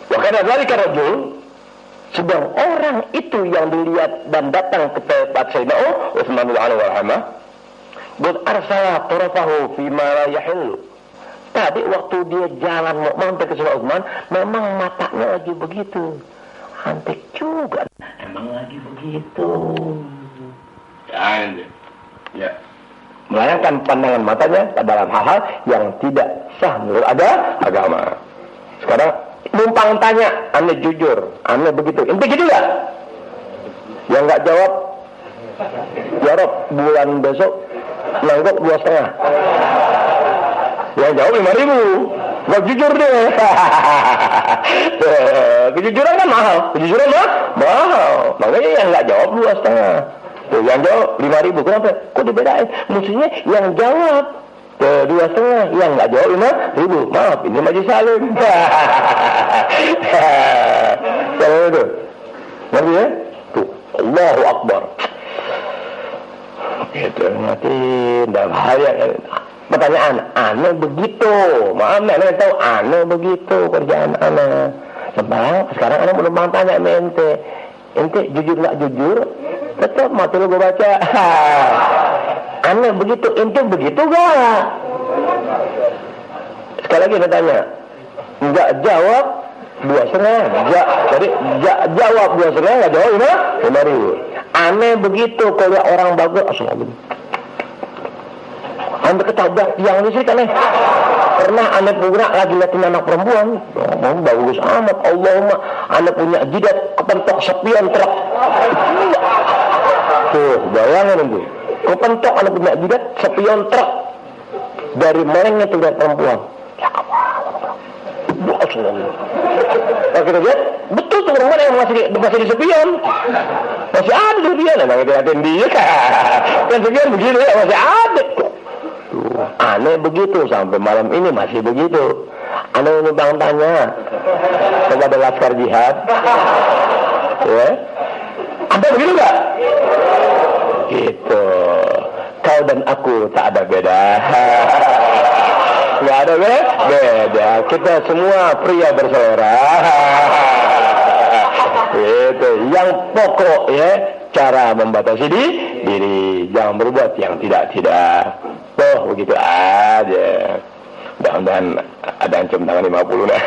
Wa kana dzalika rajul, sedang orang itu yang dilihat dan datang ke tempat Sayyidina Utsman alaihi wasallam, qad arsala tarafahu fi ma la yahillu. Tadi waktu dia jalan mau mampir ke Sayyidina Utsman, memang matanya lagi begitu. Antik juga, emang lagi begitu. Ya. Melayangkan pandangan matanya dalam hal-hal yang tidak sah menurut agama. Sekarang numpang tanya, aneh jujur, aneh begitu. Ente gitu gak? Yang nggak jawab, jawab bulan besok nanggok 2,5. Yang jawab 5.000. Gak jujur deh. Kejujuran kan mahal. Kejujuran mahal. Makanya yang nggak jawab 2,5. Tuh, yang jawab 5.000. Kenapa? Kok dibedain? Maksudnya yang jawab 2,5, yang nggak jawab 5.000. Maaf, ini Majelis Salim. Kalau itu, ngerti ya? Tuh, Allahu Akbar. Itu ngerti dalam hal yang pertanyaan, aneh begitu. Maaf, aneh tahu aneh begitu kerjaan aneh. Sebab sekarang aneh belum tanya sama ente jujur nggak jujur? Tetap mati lu gue baca. Aneh begitu, ente begitu gak? Sekali lagi saya tanya, nggak jawab 2,5. Jadi jawab 2,5, nggak jawab 5.000. Aneh begitu kalau orang bagus, assalamualaikum. Anda ketabrak yang listrik aneh. Pernah anda bergerak lagi liatin anak perempuan, bagus amat, Allahumma, anda punya jidat kepentok sepion truk. Tuh, bayangin itu. Kepentok anda punya jidat sepion truk. Dari merengnya tuh lihat perempuan. Ya Allah. Kalau kita lihat, betul tuh perempuan yang masih di sepion. Masih ada di sepion, emang itu liatin dia. Kan sepion begini ya, masih ada. Aneh begitu, sampai malam ini masih begitu. Aneh numpang tanya kepada laskar jihad, ya, Anda begitu gak? Gitu. Kau dan aku tak ada beda. Gak ada beda. Kita semua pria berselera. Gitu. Yang pokok ya, cara membatasi diri, jangan berbuat yang tidak. Oh, begitu aja. Mudah-mudahan ada yang cium tangan 50 nah.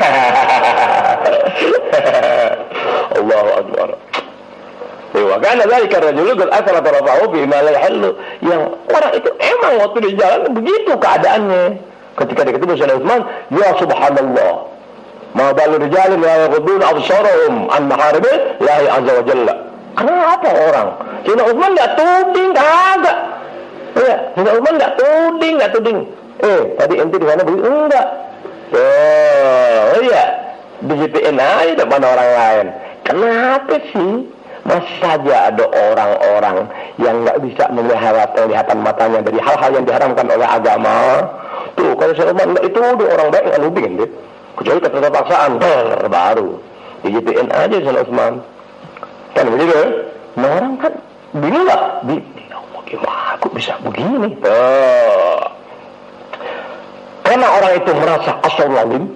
Allahu Akbar. Wa kana dzalika rajulun qad athara tarafahu bima la yahillu. Yang orang itu emang waktu di jalan begitu keadaannya. Ketika dia ketemu Sayyidina Utsman, ya subhanallah. Ma balu rijalin la yaghudduna absarahum an maharibillahi azza wa jalla. Kenapa orang? Sayyidina Utsman enggak tuding kagak. Ya, Sayyidina Utsman enggak tuding. Tadi ente di sana begitu enggak? Oh iya, digituin aja depan orang lain. Kenapa sih? Masih saja ada orang-orang yang nggak bisa memelihara penglihatan matanya dari hal-hal yang diharamkan oleh agama. Tuh, kalau Sayyidina Utsman enggak itu udah orang baik nggak nuding deh. Kecuali keterpaksaan baru digituin aja Sayyidina Utsman. Kan begitu? Nah, orang kan bingung nggak? Gimana aku bisa begini? Karena orang itu merasa astagfirullahaladzim,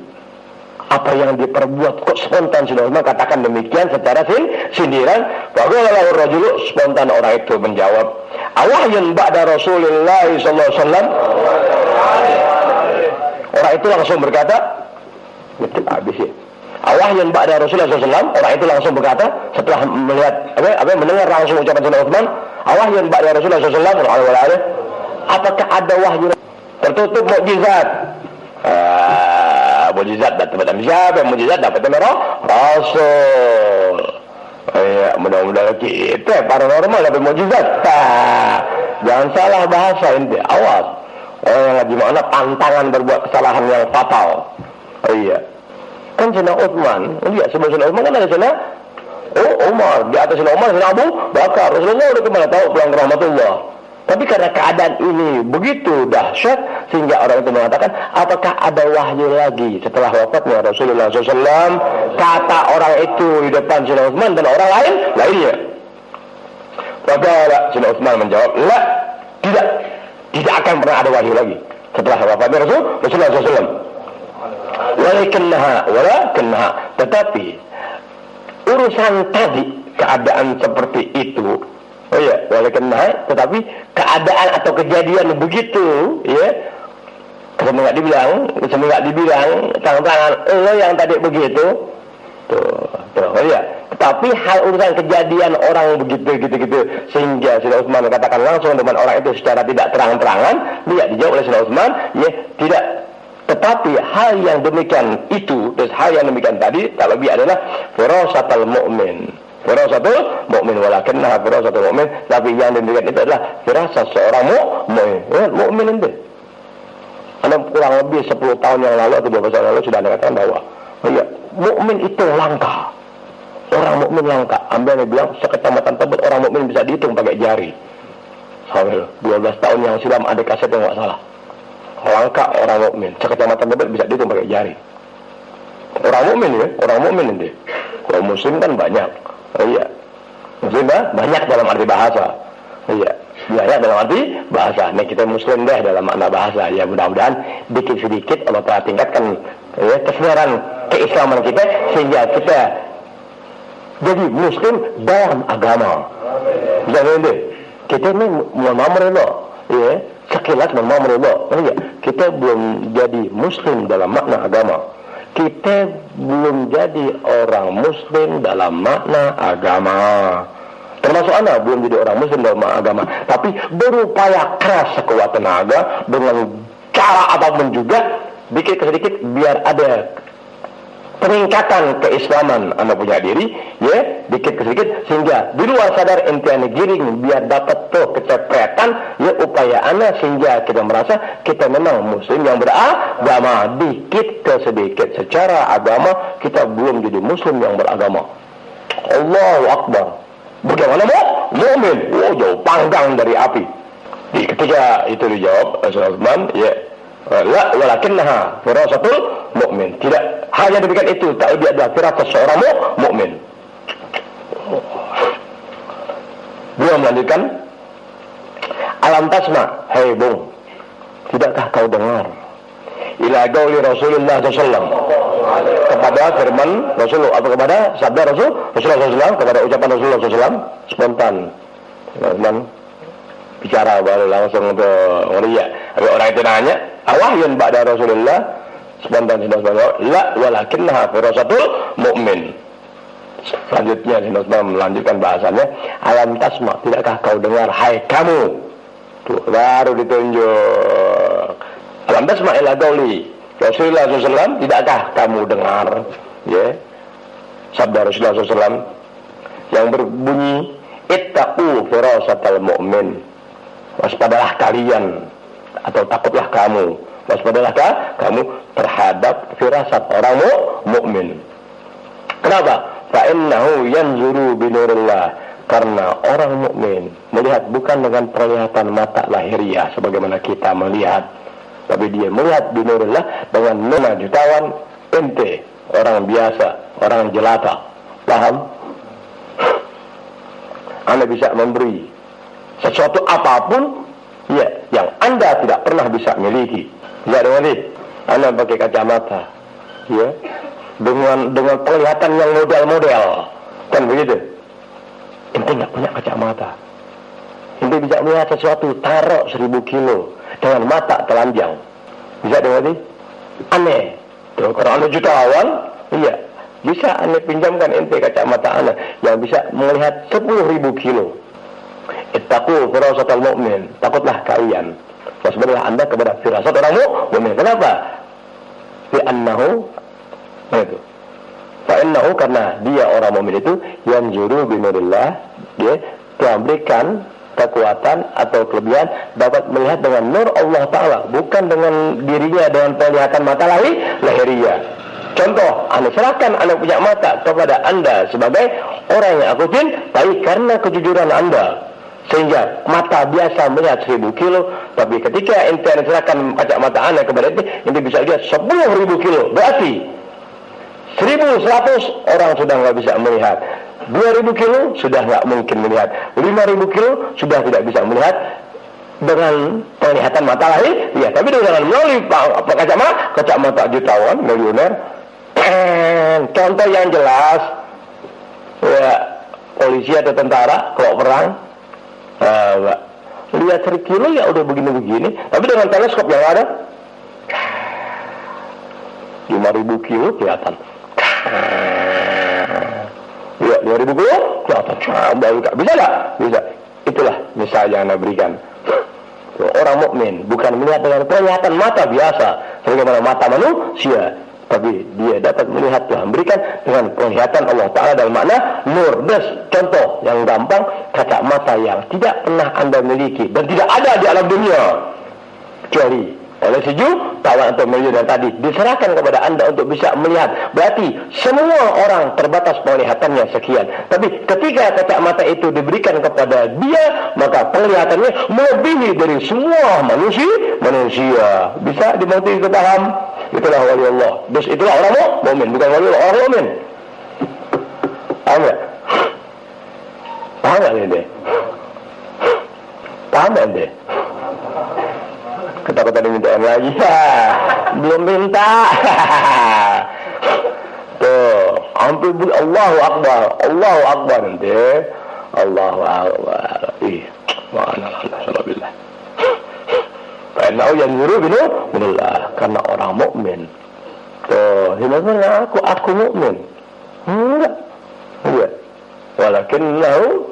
apa yang diperbuat kok spontan. Sudah katakan demikian secara sindiran. Bahwa rajul spontan orang itu menjawab, Awahyun ba'da Rasulullah sallallahu alaihi wasallam. Orang itu langsung berkata, betul habis ya. Awahyun ba'da Rasulullah sallallahu alaihi wasallam. Orang itu langsung berkata setelah melihat mendengar langsung ucapan Sayyidina Utsman, awahyun ba'da Rasulullah sallallahu alaihi wasallam. Apakah ada wahyu tertutup mukjizat? Mukjizat dapat siapa? Mukjizat dapat Rasul. Ya, mudah-mudahan kita paranormal dapat mukjizat. Jangan salah bahasa ente. Awas. Orang yang lagi mana pantangan berbuat kesalahan yang fatal. Iya. Kan Sayyidina Utsman, lihat sebelum Sayyidina Utsman kan ada Sayyidina Umar, di atas Sayyidina Umar Sayyidina Abu Bakar. Rasulullah udah kemana tahu pulang ke rahmatullah. Tapi karena keadaan ini begitu dahsyat sehingga orang itu mengatakan, apakah ada wahyu lagi setelah wafatnya Rasulullah SAW? Kata orang itu di depan Sayyidina Utsman dan orang lainnya. Maka Sayyidina Utsman menjawab, la, tidak akan pernah ada wahyu lagi setelah wafatnya Rasulullah SAW. Walakinnaha, tetapi urusan tadi, keadaan seperti itu, oh ya, walakinnaha, tetapi keadaan atau kejadian begitu, ya, bisa nggak dibilang tangan-tangan lo yang tadi begitu, tuh, oh ya. Tapi hal urusan kejadian orang begitu sehingga Sayyidina Utsman katakan langsung dengan orang itu secara tidak terang-terangan, dia dijawab oleh Sayyidina Utsman, ya, tidak. Tetapi hal yang demikian itu, terus hal yang demikian tadi, tak lebih adalah firasatul mu'min. Firasatul mu'min, walakinnaha firasatul mu'min. Tapi yang demikian itu adalah firasat seorang mu'min itu. Karena kurang lebih 10 tahun yang lalu atau 12 tahun lalu sudah ada katakan bahwa mu'min itu langka. Orang mu'min langka. Ambil bilang sekecamatan Tebet orang mu'min bisa dihitung pakai jari. Sampai 12 tahun yang silam ada kaset yang nggak salah. Langka orang mukmin. Sekecamatan Tebet bisa dihitung pakai jari. Orang mukmin ya, orang mukmin ini. Kalau muslim kan banyak. Oh iya. Muslim banyak dalam arti bahasa. Iya. Banyak dalam arti bahasa. Nah, kita muslim deh dalam makna bahasa. Ya, mudah-mudahan dikit sedikit Allah telah tingkatkan ya, kesenaran keislaman kita sehingga kita jadi muslim dalam agama. Jangan deh. Kita ini mengamrullah, ya. Sekilas mengamrullah. Ya, kita belum jadi muslim dalam makna agama. Kita belum jadi orang muslim dalam makna agama. Termasuk anak belum jadi orang muslim dalam makna agama. Tapi berupaya keras sekuat tenaga dengan cara apapun juga, dikit ke sedikit biar ada peningkatan keislaman anda punya diri, ya, dikit ke sedikit sehingga di luar sadar ente giring biar dapat tuh kecepretan, ya, upaya anda sehingga kita merasa kita memang muslim yang beragama. Dikit ke sedikit secara agama kita belum jadi muslim yang beragama. Allahu Akbar. Bagaimana mu'min? Oh, jauh panggang dari api. Ketika itu dijawab Rasulullah, ya, la, walakinnaha firasatul mu'min. Tidak hanya demikian itu, tak lebih adalah firasat seorang mukmin. Beliau melanjutkan, alam tasma, hei bung, tidakkah kau dengar ila qauli Rasulullah SAW, kepada firman Rasulullah atau kepada sabda Rasulullah SAW, kepada ucapan Rasulullah SAW, spontan Rasulullah bicara baru langsung untuk ngeliat. Tapi orang itu nanya, awahyun ba'da Rasulullah, spontan Rasulullah, la, walakinnaha firasatul mu'min. Selanjutnya Rasulullah melanjutkan bahasanya, alam tasma, tidakkah kau dengar hai kamu? Tuh, baru ditunjuk. Alam tasma ila qauli Rasulullah SAW, tidakkah kamu dengar, ya, sabda Rasulullah SAW yang berbunyi, ittaqu firasatal mu'min. Waspadalah kalian atau takutlah kamu, waspadalah kamu terhadap firasat orang mukmin. Kenapa? Fa innahu yanzuru binurillah, karena orang mukmin melihat bukan dengan penglihatan mata lahiriah sebagaimana kita melihat, tapi dia melihat binurillah dengan nona jutawan ente, orang biasa, orang jelata. Paham? Anda bisa memberi sesuatu apapun, ya, yang Anda tidak pernah bisa miliki. Ya, dengan ini Anda pakai kacamata, ya, dengan penglihatan yang model-model, kan begitu. Ente nggak punya kacamata, ente bisa melihat sesuatu, taruh 1000 kilo dengan mata telanjang. Bisa dengar? Aneh. Tuh, kalau anda jutawan, iya, bisa anda pinjamkan ente kacamata anda yang bisa melihat 10.000 kilo. Ittaqu firasatal mu'min. Takutlah kalian, wasbarilah anda kepada firasat orang mukmin. Kenapa? Fa'innahu karena dia orang mukmin itu yanzuru binurillah, dia memberikan kekuatan atau kelebihan dapat melihat dengan nur Allah Ta'ala, bukan dengan dirinya dengan penglihatan mata lahiriah. Contoh, anda serahkan anda punya mata kepada anda sebagai orang yang aku cintai karena kejujuran anda, sehingga mata biasa melihat 1000 kilo, tapi ketika ente serahkan kacamata anda kepada ente bisa lihat 10.000 kilo. Berarti 1.100 orang sudah nggak bisa melihat, 2.000 kilo sudah nggak mungkin melihat, 5.000 kilo sudah tidak bisa melihat dengan penglihatan mata lahir, ya, tapi dengan melalui kacamata jutawan, miliuner. Contoh yang jelas, ya, polisi atau tentara kalau perang, lihat 1 kilo ya udah begini-begini, tapi dengan teleskop yang ada 5.000 kilo kelihatan. Ya, 2.000 kilo kelihatan. Bisa gak? Bisa. Itulah misal yang Anda berikan. Orang mukmin bukan melihat dengan penglihatan mata biasa sebagaimana mata manusia, tapi dia dapat melihat Tuhan berikan dengan penglihatan Allah Ta'ala dalam makna nur. Contoh yang gampang, kacamata yang tidak pernah Anda miliki dan tidak ada di alam dunia kecuali oleh jutawan atau miliuner tadi diserahkan kepada anda untuk bisa melihat. Berarti semua orang terbatas penglihatannya sekian, tapi ketika kacamata itu diberikan kepada dia, maka penglihatannya melebihi dari semua manusia. Bisa dimengerti, kita paham? Itulah wali Allah. Terus itulah orang mukmin, bukan wali Allah, orang mukmin. Paham ya? Paham gak ini? Paham gak ini? Ketakutan diminta lagi, belum minta. Tuh, hampir Allahu Akbar nanti, Allahu Akbar. Mana alhamdulillah. Karena yang nyuruh binullah, karena orang mukmin. Tuh, gimana aku mukmin? Enggak. Walakinnahu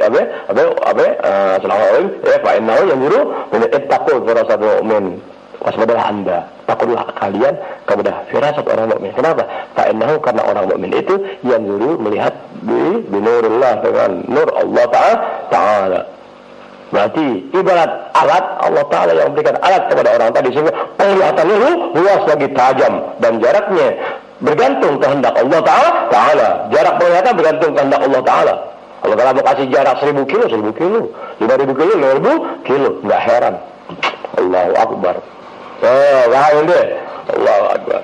fa'innahu yanzuru min ittaqul firasatul mu'min. Waspadalah anda, takutlah kalian kepada firasat orang mukmin. Kenapa? Fa'innahu karena orang mukmin itu yanzuru melihat binurillah, dengan nur Allah Ta'ala. Berarti ibarat alat Allah Ta'ala yang memberikan alat kepada orang tadi sehingga penglihatannya luas lagi, tajam, dan jaraknya bergantung kehendak Allah Ta'ala. Jarak penglihatan bergantung kehendak Allah Ta'ala. Kalau mau kasih jarak 1.000 kilo, 5.000 kilo, 5.000 kilo, nggak heran. Allahu Akbar. Wahai deh, Allahu Akbar.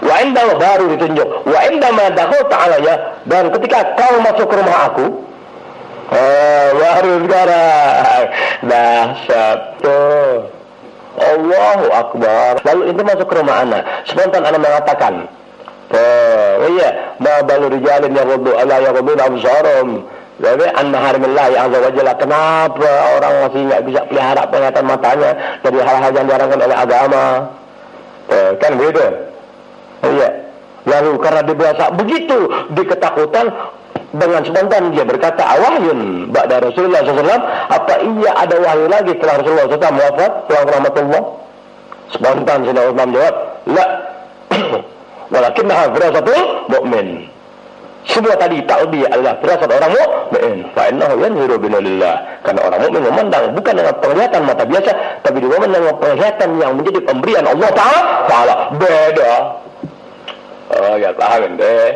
Wa indah baru ditunjuk. Wa indah madakhu Ta'ala ya. Dan ketika kau masuk ke rumah aku, baru sekarang dahsyat tuh. Allahu Akbar. Lalu itu masuk ke rumah anak, spontan anak mengatakan, iya, ma balu rijalin yaghuddu ala yaghuddu absarum. Jadi an-maharimillah azza wa jalla. Kenapa orang masih enggak bisa pelihara penglihatan matanya dari hal-hal yang dilarangkan oleh agama? Kan begitu. Iya. Lalu karena dia berasa begitu diketakutan, dengan spontan dia berkata, awahyun ba'da Rasulullah SAW, apa iya ada wahyu lagi setelah Rasulullah SAW wafat, pulang rahmatullah? Spontan Sayyidina Utsman jawab, la. Walakinnaha firasatul mu'min. Semua tadi takdir adalah firasat orang mukmin. Fa'innahu yanzuru binulillah. Karena orang mukmin memandang bukan dengan penglihatan mata biasa, tapi dia memandang dengan penglihatan yang menjadi pemberian Allah Ta'ala. Beda. Oh ya, paham deh.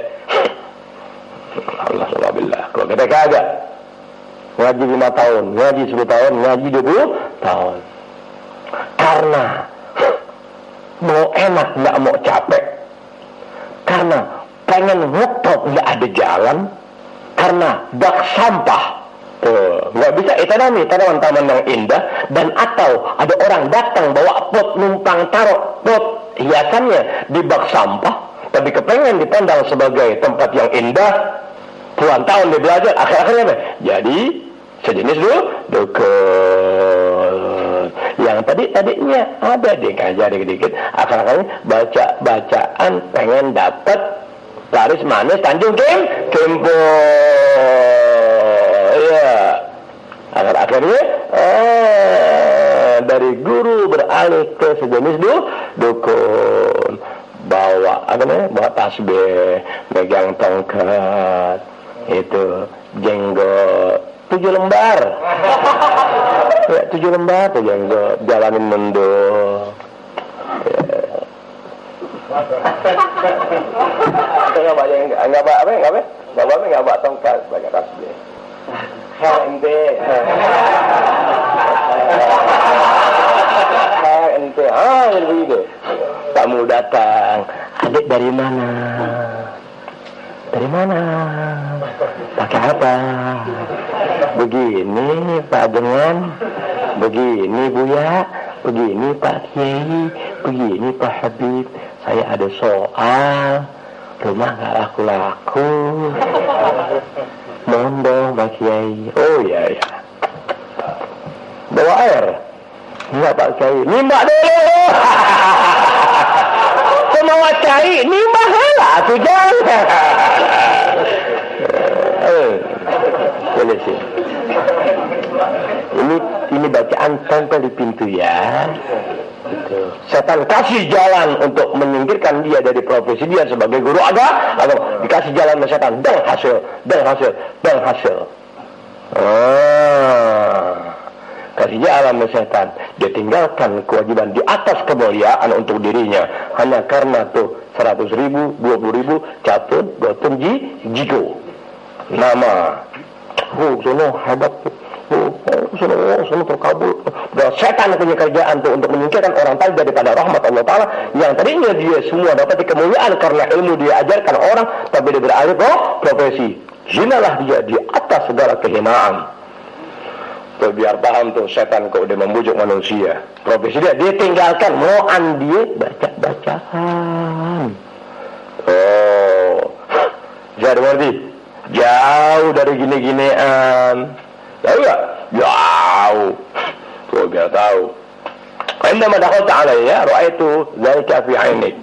Alhamdulillah. Kalau kita kagak ngaji 5 tahun, ngaji 10 tahun, ngaji 20 tahun. Karena mau enak, nggak mau capek. Karena pengen ngetop nggak ada jalan. Karena bak sampah nggak bisa ekonomi tanaman-tanaman yang indah. Dan atau ada orang datang bawa pot numpang taruh pot hiasannya di bak sampah, tapi kepengen dipandang sebagai tempat yang indah. Puluhan tahun dia belajar, akhir-akhirnya apa? Jadi sejenis dukun. Yang tadinya ada ngajar dikit-dikit, akhirnya bacaan pengen dapat laris manis Tanjung Kimpo. Ya. Akhirnya dari guru beralih ke sejenis dukun. Bawa tasbih, megang tongkat, itu jenggot 7 lembar. Ya, 7 lembar tuh jenggot, jalanin mundur. Enggak bawa tongkat, banyak tasbih. ente begitu. Tamu datang, adik dari mana? Dari mana? Pakai apa? Begini Pak Jengan, begini Buya, begini Pak Kiai, begini Pak Habib. Saya ada soal, rumah nggak laku-laku. Mohon dong Pak Kiai. Oh iya. Bawa air? Enggak Pak Kiai. Nimbak dulu. Semua Kiai nimbak lah, tuh jangan. Boleh sih. Ini bacaan tempel di pintu ya. Setan kasih jalan untuk menyingkirkan dia dari profesi dia sebagai guru agama, atau dikasih jalan sama setan, dan hasil. Kasih jalan sama setan, dia tinggalkan kewajiban di atas kemuliaan untuk dirinya hanya karena tuh 100.000, 20.000 catun, gotun, jigo nama. Sono hebat tuh. Sono terkabul. Dan setan punya kerjaan tuh untuk menyingkirkan orang tadi daripada rahmat Allah Ta'ala, yang tadinya dia semua dapat kemuliaan karena ilmu dia ajarkan orang, tapi dia beralih ke profesi. Hinalah dia di atas segala kehinaan. Tuh biar paham tuh setan kok udah membujuk manusia. Profesi dia tinggalkan, mau dia bacaan. Jadi berarti jauh dari gini-ginian. Tahu gak? Jauh. Tuh biar tahu. Indama dakhalta alayya ra'aitu dzalika fi 'ainik.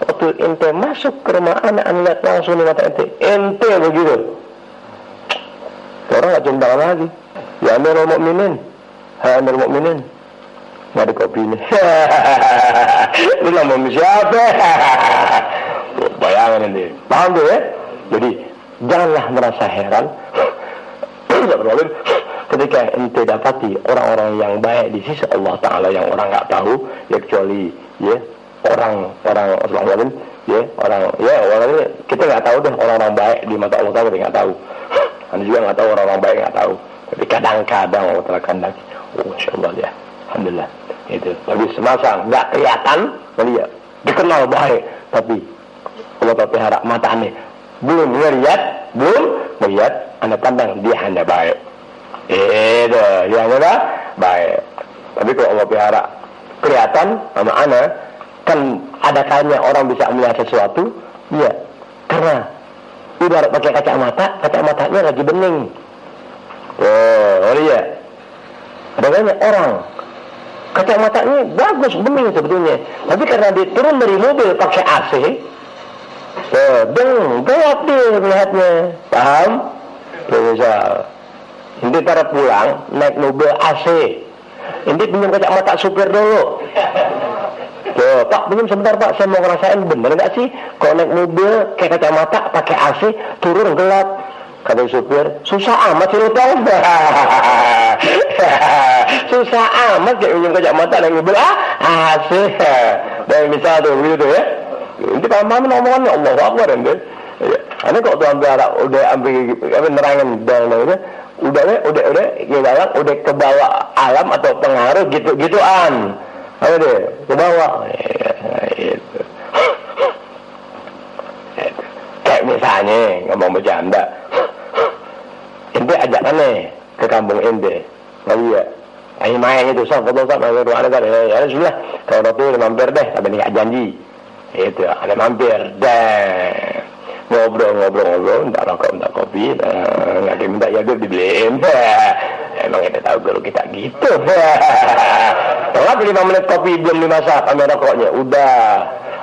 Waktu ente masuk ke rumah anak lihat langsung di mata ente begitu. Orang gak cium tangan lagi. Ya Amirul Mukminin. Hai Amirul Mukminin. Gak ada kopi ini. Lu nama siapa? Bayangin ini. Paham tuh ya? Jadi janganlah merasa heran ketika ente dapati orang-orang yang baik di sisi Allah Ta'ala yang orang nggak tahu, ya kecuali ya orang ini kita nggak tahu deh orang-orang baik di mata Allah Ta'ala, nggak tahu. Anda juga nggak tahu orang-orang baik, nggak tahu. Tapi kadang-kadang Allah Ta'ala kandang, Masya Allah ya, Alhamdulillah itu lebih semasang, nggak kelihatan, dia dikenal baik, tapi Allah Ta'ala pelihara mata aneh. Belum melihat, Anda pandang dia hanya baik. Itu yang baik. Tapi kalau Allah pelihara kelihatan sama Anda, kan ada kalanya orang bisa melihat sesuatu, ya, karena ibarat pakai kacamatanya lagi bening. Iya. Ada banyak orang kacamatanya bagus bening sebetulnya, tapi karena dia turun dari mobil pakai AC, gelap dia melihatnya. Paham? Misal ini cara pulang naik mobil AC, ini pinjam kacamata supir dulu. Pak, pinjam sebentar Pak, saya mau ngerasain bener nggak sih kalau naik mobil kayak kacamata pakai AC turun gelap. Kata supir, susah amat sih lu tahu. Susah amat kayak pinjam kacamata naik mobil AC. Dan misal tuh begitu ya. Ini paham-paham omongannya Allah Akbar ente. Ya. Ini kok tuan biara udah ambil nerangin dan udah ke bawah alam atau pengaruh gituan. Ayo deh, ke bawah. Itu. Kayak misalnya ngomong bercanda. Ente ajak nih ke kampung ente. Lalu ya, ayo main itu sok ada ya sudah. Kalau waktu mampir deh, tapi nggak janji. Itu ada mampir dan ngobrol, entar rokok, entar kopi, nggak minta ya gue dibeliin. emang kita tahu guru kita gitu. Telat 5 menit kopi belum dimasak, ambil rokoknya,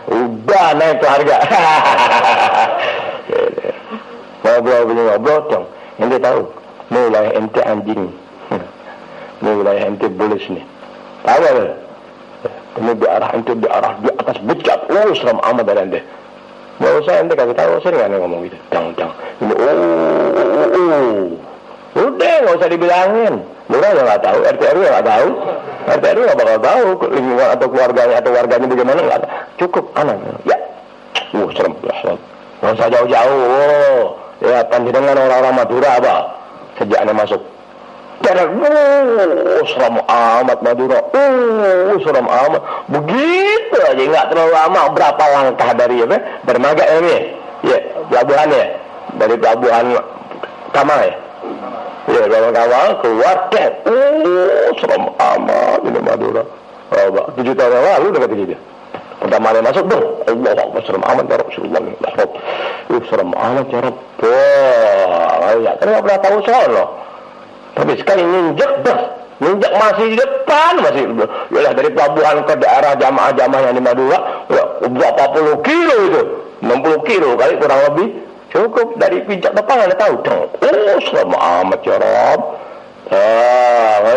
udah naik tuh harga. Ngobrol dong, ente tahu, ini wilayah ente anjing, ini wilayah ente bulus nih, tahu gak? Ini di arah di atas bukit, seram amat dari ente. Gak usah ente kasih tahu, sering aneh ngomong gitu, dang, ini udah gak usah dibilangin. Lurah ya gak tahu, RT RW gak tahu, RT RW gak bakal tahu lingkungan atau warganya bagaimana, gak tahu. Cukup anak ya, serem, gak usah jauh-jauh. Ya panjenengan orang-orang Madura apa, sejak aneh masuk derek, seram amat Madura, seram amat, begitu aja, nggak terlalu lama, berapa langkah dari dermaga ini, ya pelabuhan ya, dari pelabuhan Kamal ya. Ya, kalau kawal keluar deh, seram amat ini Madura. 7 tahun yang lalu dekat ini dia. Pertama kali masuk dong, Allah seram amat ya Rasulullah. Seram amat ya Rabb. Ya, kan nggak pernah tahu soal loh. Tapi sekali ninjak masih di depan, masih. Yalah dari pelabuhan ke daerah jamaah-jamaah yang di Madura, ya, berapa puluh kilo itu, 60 kilo kali kurang lebih. Cukup dari pijak depan ada tahu dong. Seram amat ya Rabb.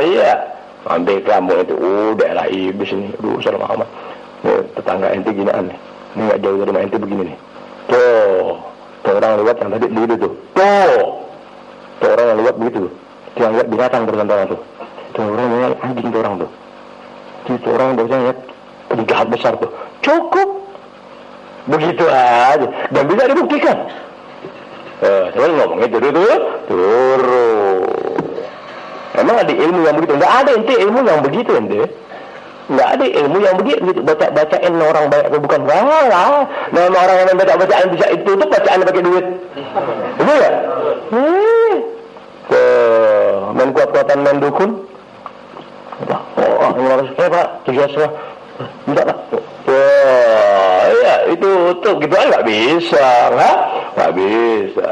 Iya. Ambil kamu itu, daerah iblis ini, seram amat. Tetangga ente gini aneh. Ini nggak jauh dari rumah ente begini nih. Tuh orang lewat yang tadi begitu tuh. Tuh orang yang lewat begitu. Dia lihat binatang bergantungan tuh. Tuh orang yang anjing tuh orang tuh. Tuh orang biasanya lihat penjahat besar tuh. Cukup. Begitu aja. Dan bisa dibuktikan. Saya ngomong itu turun. Emang ada ilmu yang begitu? Nggak ada ente ilmu yang begitu ente. Nggak ada ilmu yang begitu. Bacain orang banyak bukan walah. Nama orang yang bacaan bisa itu tuh bacaan pakai duit. Betul nggak? Main kuat-kuatan main dukun. Ini harus Pak, tugas lah. Tidak Pak. Iya itu tuh gitu aja nggak bisa, nggak bisa.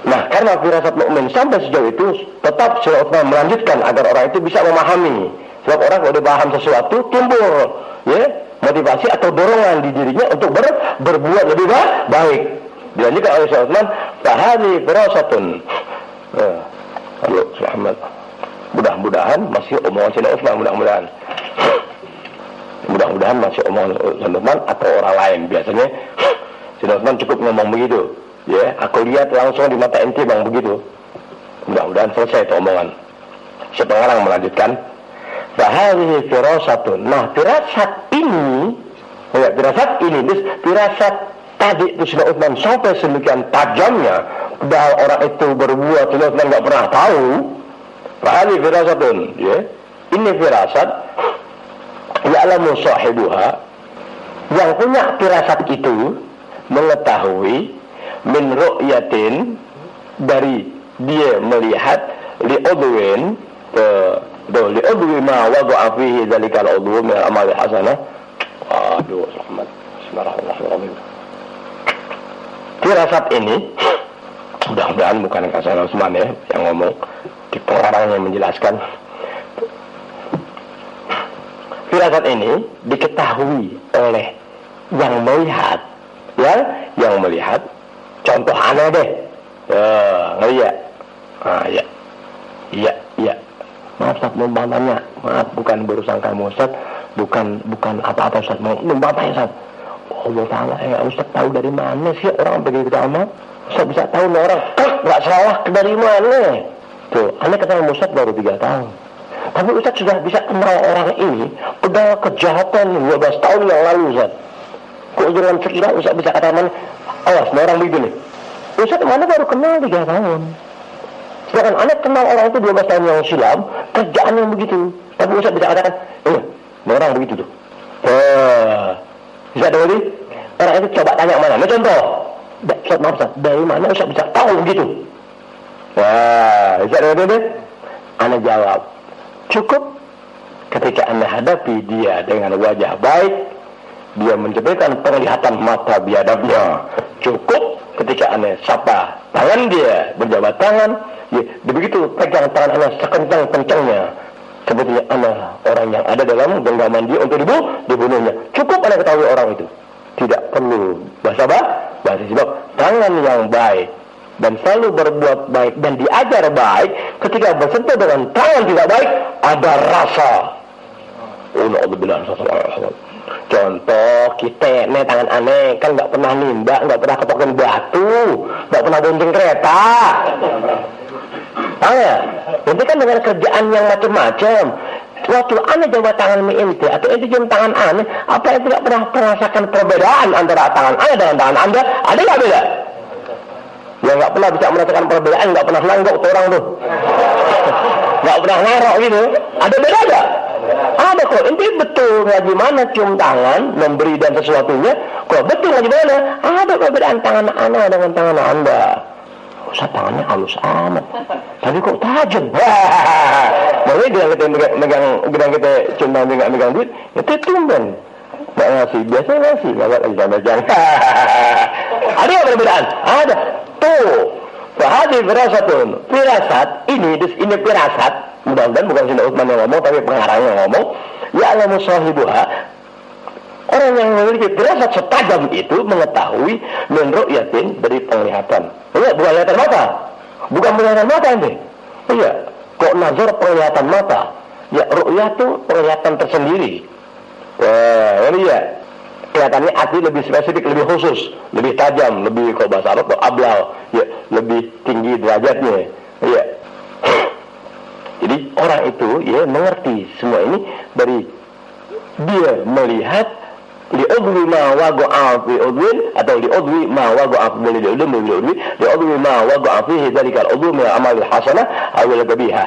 Nah, karena firasat mukmin sampai sejauh itu, tetap Syaikhul melanjutkan agar orang itu bisa memahami. Sebab orang kalau dia paham sesuatu, timbul ya motivasi atau dorongan di dirinya untuk berbuat lebih baik. Dilanjutkan oleh Syaikhul "Fahadhi firasatun." Halo, selamat. Mudah-mudahan masih omongan Syaikhul mudah-mudahan masih omongan Syaikhul atau orang lain. Biasanya Syaikhul cukup ngomong begitu. Ya, aku lihat langsung di mata ente bang begitu. Mudah-mudahan selesai itu omongan. Sekarang melanjutkan. Fahadhi firasatun. Nah, firasat ini, firasat tadi itu Sayyidina Utsman sampai sedemikian tajamnya, padahal orang itu berbuat Sayyidina Utsman nggak pernah tahu. Fahadhi firasatun, ya. Ini firasat ya'lamu sahibuha, yang punya firasat itu mengetahui min ru'yatin, dari dia melihat li'udwin li'udwi ma wada'a fihi dhalikal udwu min al-amal hasanah. Aduh, rahmat. Bismillahirrahmanirrahim. Firasat ini mudah-mudahan bukan Hasan Utsman ya yang ngomong, di pengarangnya menjelaskan. Firasat ini diketahui oleh yang melihat, yang melihat. Contoh aneh deh, ngeri ya? Iya. Maaf Ustaz, mau tanya. Maaf, bukan berurusan kamu Ustaz, bukan apa-apa Ustaz, mau tanya Ustaz. Allah Ta'ala, Ustaz tahu dari mana sih orang begitu amat? Ustaz bisa tahu orang nggak salah dari mana? Tuh, aneh ketemu Ustaz baru 3 tahun. Tapi Ustaz sudah bisa kenal orang ini, udah kejahatan 12 tahun yang lalu Ustaz. Kok dengan sekira Ustaz bisa katakan, awas, orang begitu nih. Ustaz mana baru kenal 3 tahun. Sedangkan anak kenal orang itu 12 tahun yang silam, kerjaan yang begitu. Tapi Ustaz bisa katakan, orang begitu tuh. Bisa dulu, orang itu coba tanya mana. Nah contoh, Ustaz maaf Ustaz, dari mana Ustaz bisa tahu begitu? Bisa dulu, anak jawab, cukup ketika anda hadapi dia dengan wajah baik, dia menjadikan penglihatan mata biadabnya. Cukup ketika aneh sapa tangan dia, berjabat tangan, ya, begitu pegang tangan aneh sekencang-kencangnya. Sebetulnya aneh orang yang ada dalam genggaman dia untuk dibunuhnya. Cukup aneh ketahui orang itu. Tidak perlu bahasa sebab tangan yang baik dan selalu berbuat baik dan diajar baik, ketika bersentuh dengan tangan tidak baik ada rasa. Contoh kita nih tangan aneh kan nggak pernah nimba, nggak pernah ketokin batu, nggak pernah bonceng kereta. Ya, itu kan dengan kerjaan yang macam-macam. Waktu aneh coba tangan ente atau ente cium tangan aneh, apa ente tidak pernah merasakan perbedaan antara tangan aneh dengan tangan anda? Ada nggak beda? Ya nggak pernah bisa merasakan perbedaan, nggak pernah nanggok tuh orang tuh, nggak pernah ngarok gitu. Ada beda nggak? Ada kok. Ente betul ngaji mana cium tangan, memberi dan sesuatunya. Kok betul ngaji mana? Ada perbedaan tangan aneh dengan tangan anda. Usah tangannya halus amat, tapi kok tajam. Makanya gedang kita cium tangan nggak megang duit, itu tumben. Nggak ngasih, biasanya ngasih, nggak megang. Ada nggak perbedaan? Ada. Tuh, fahadi firasatun. Firasat ini firasat. Mudah-mudahan bukan Sayyidina Utsman yang ngomong, tapi pengarangnya yang ngomong. Ya'lamu sahibuha. Orang yang memiliki firasat setajam itu mengetahui min ru'yatin, dari penglihatan. Iya, bukan penglihatan mata. Bukan penglihatan mata ini. Iya, kok nazar penglihatan mata. Ya, ru'yah itu penglihatan tersendiri. Wah, ini ya. Kelihatannya arti lebih spesifik, lebih khusus, lebih tajam, lebih kalau bahasa Arab ablal, ya, lebih tinggi derajatnya. Iya. Jadi orang itu ya mengerti semua ini dari dia melihat li'udwi ma waqa'a fi udwin, atau li'udwi ma waqa'a li'udwi ma waqa'a fihi dzalikal udwi min amalil hasanah aw al-qabiha.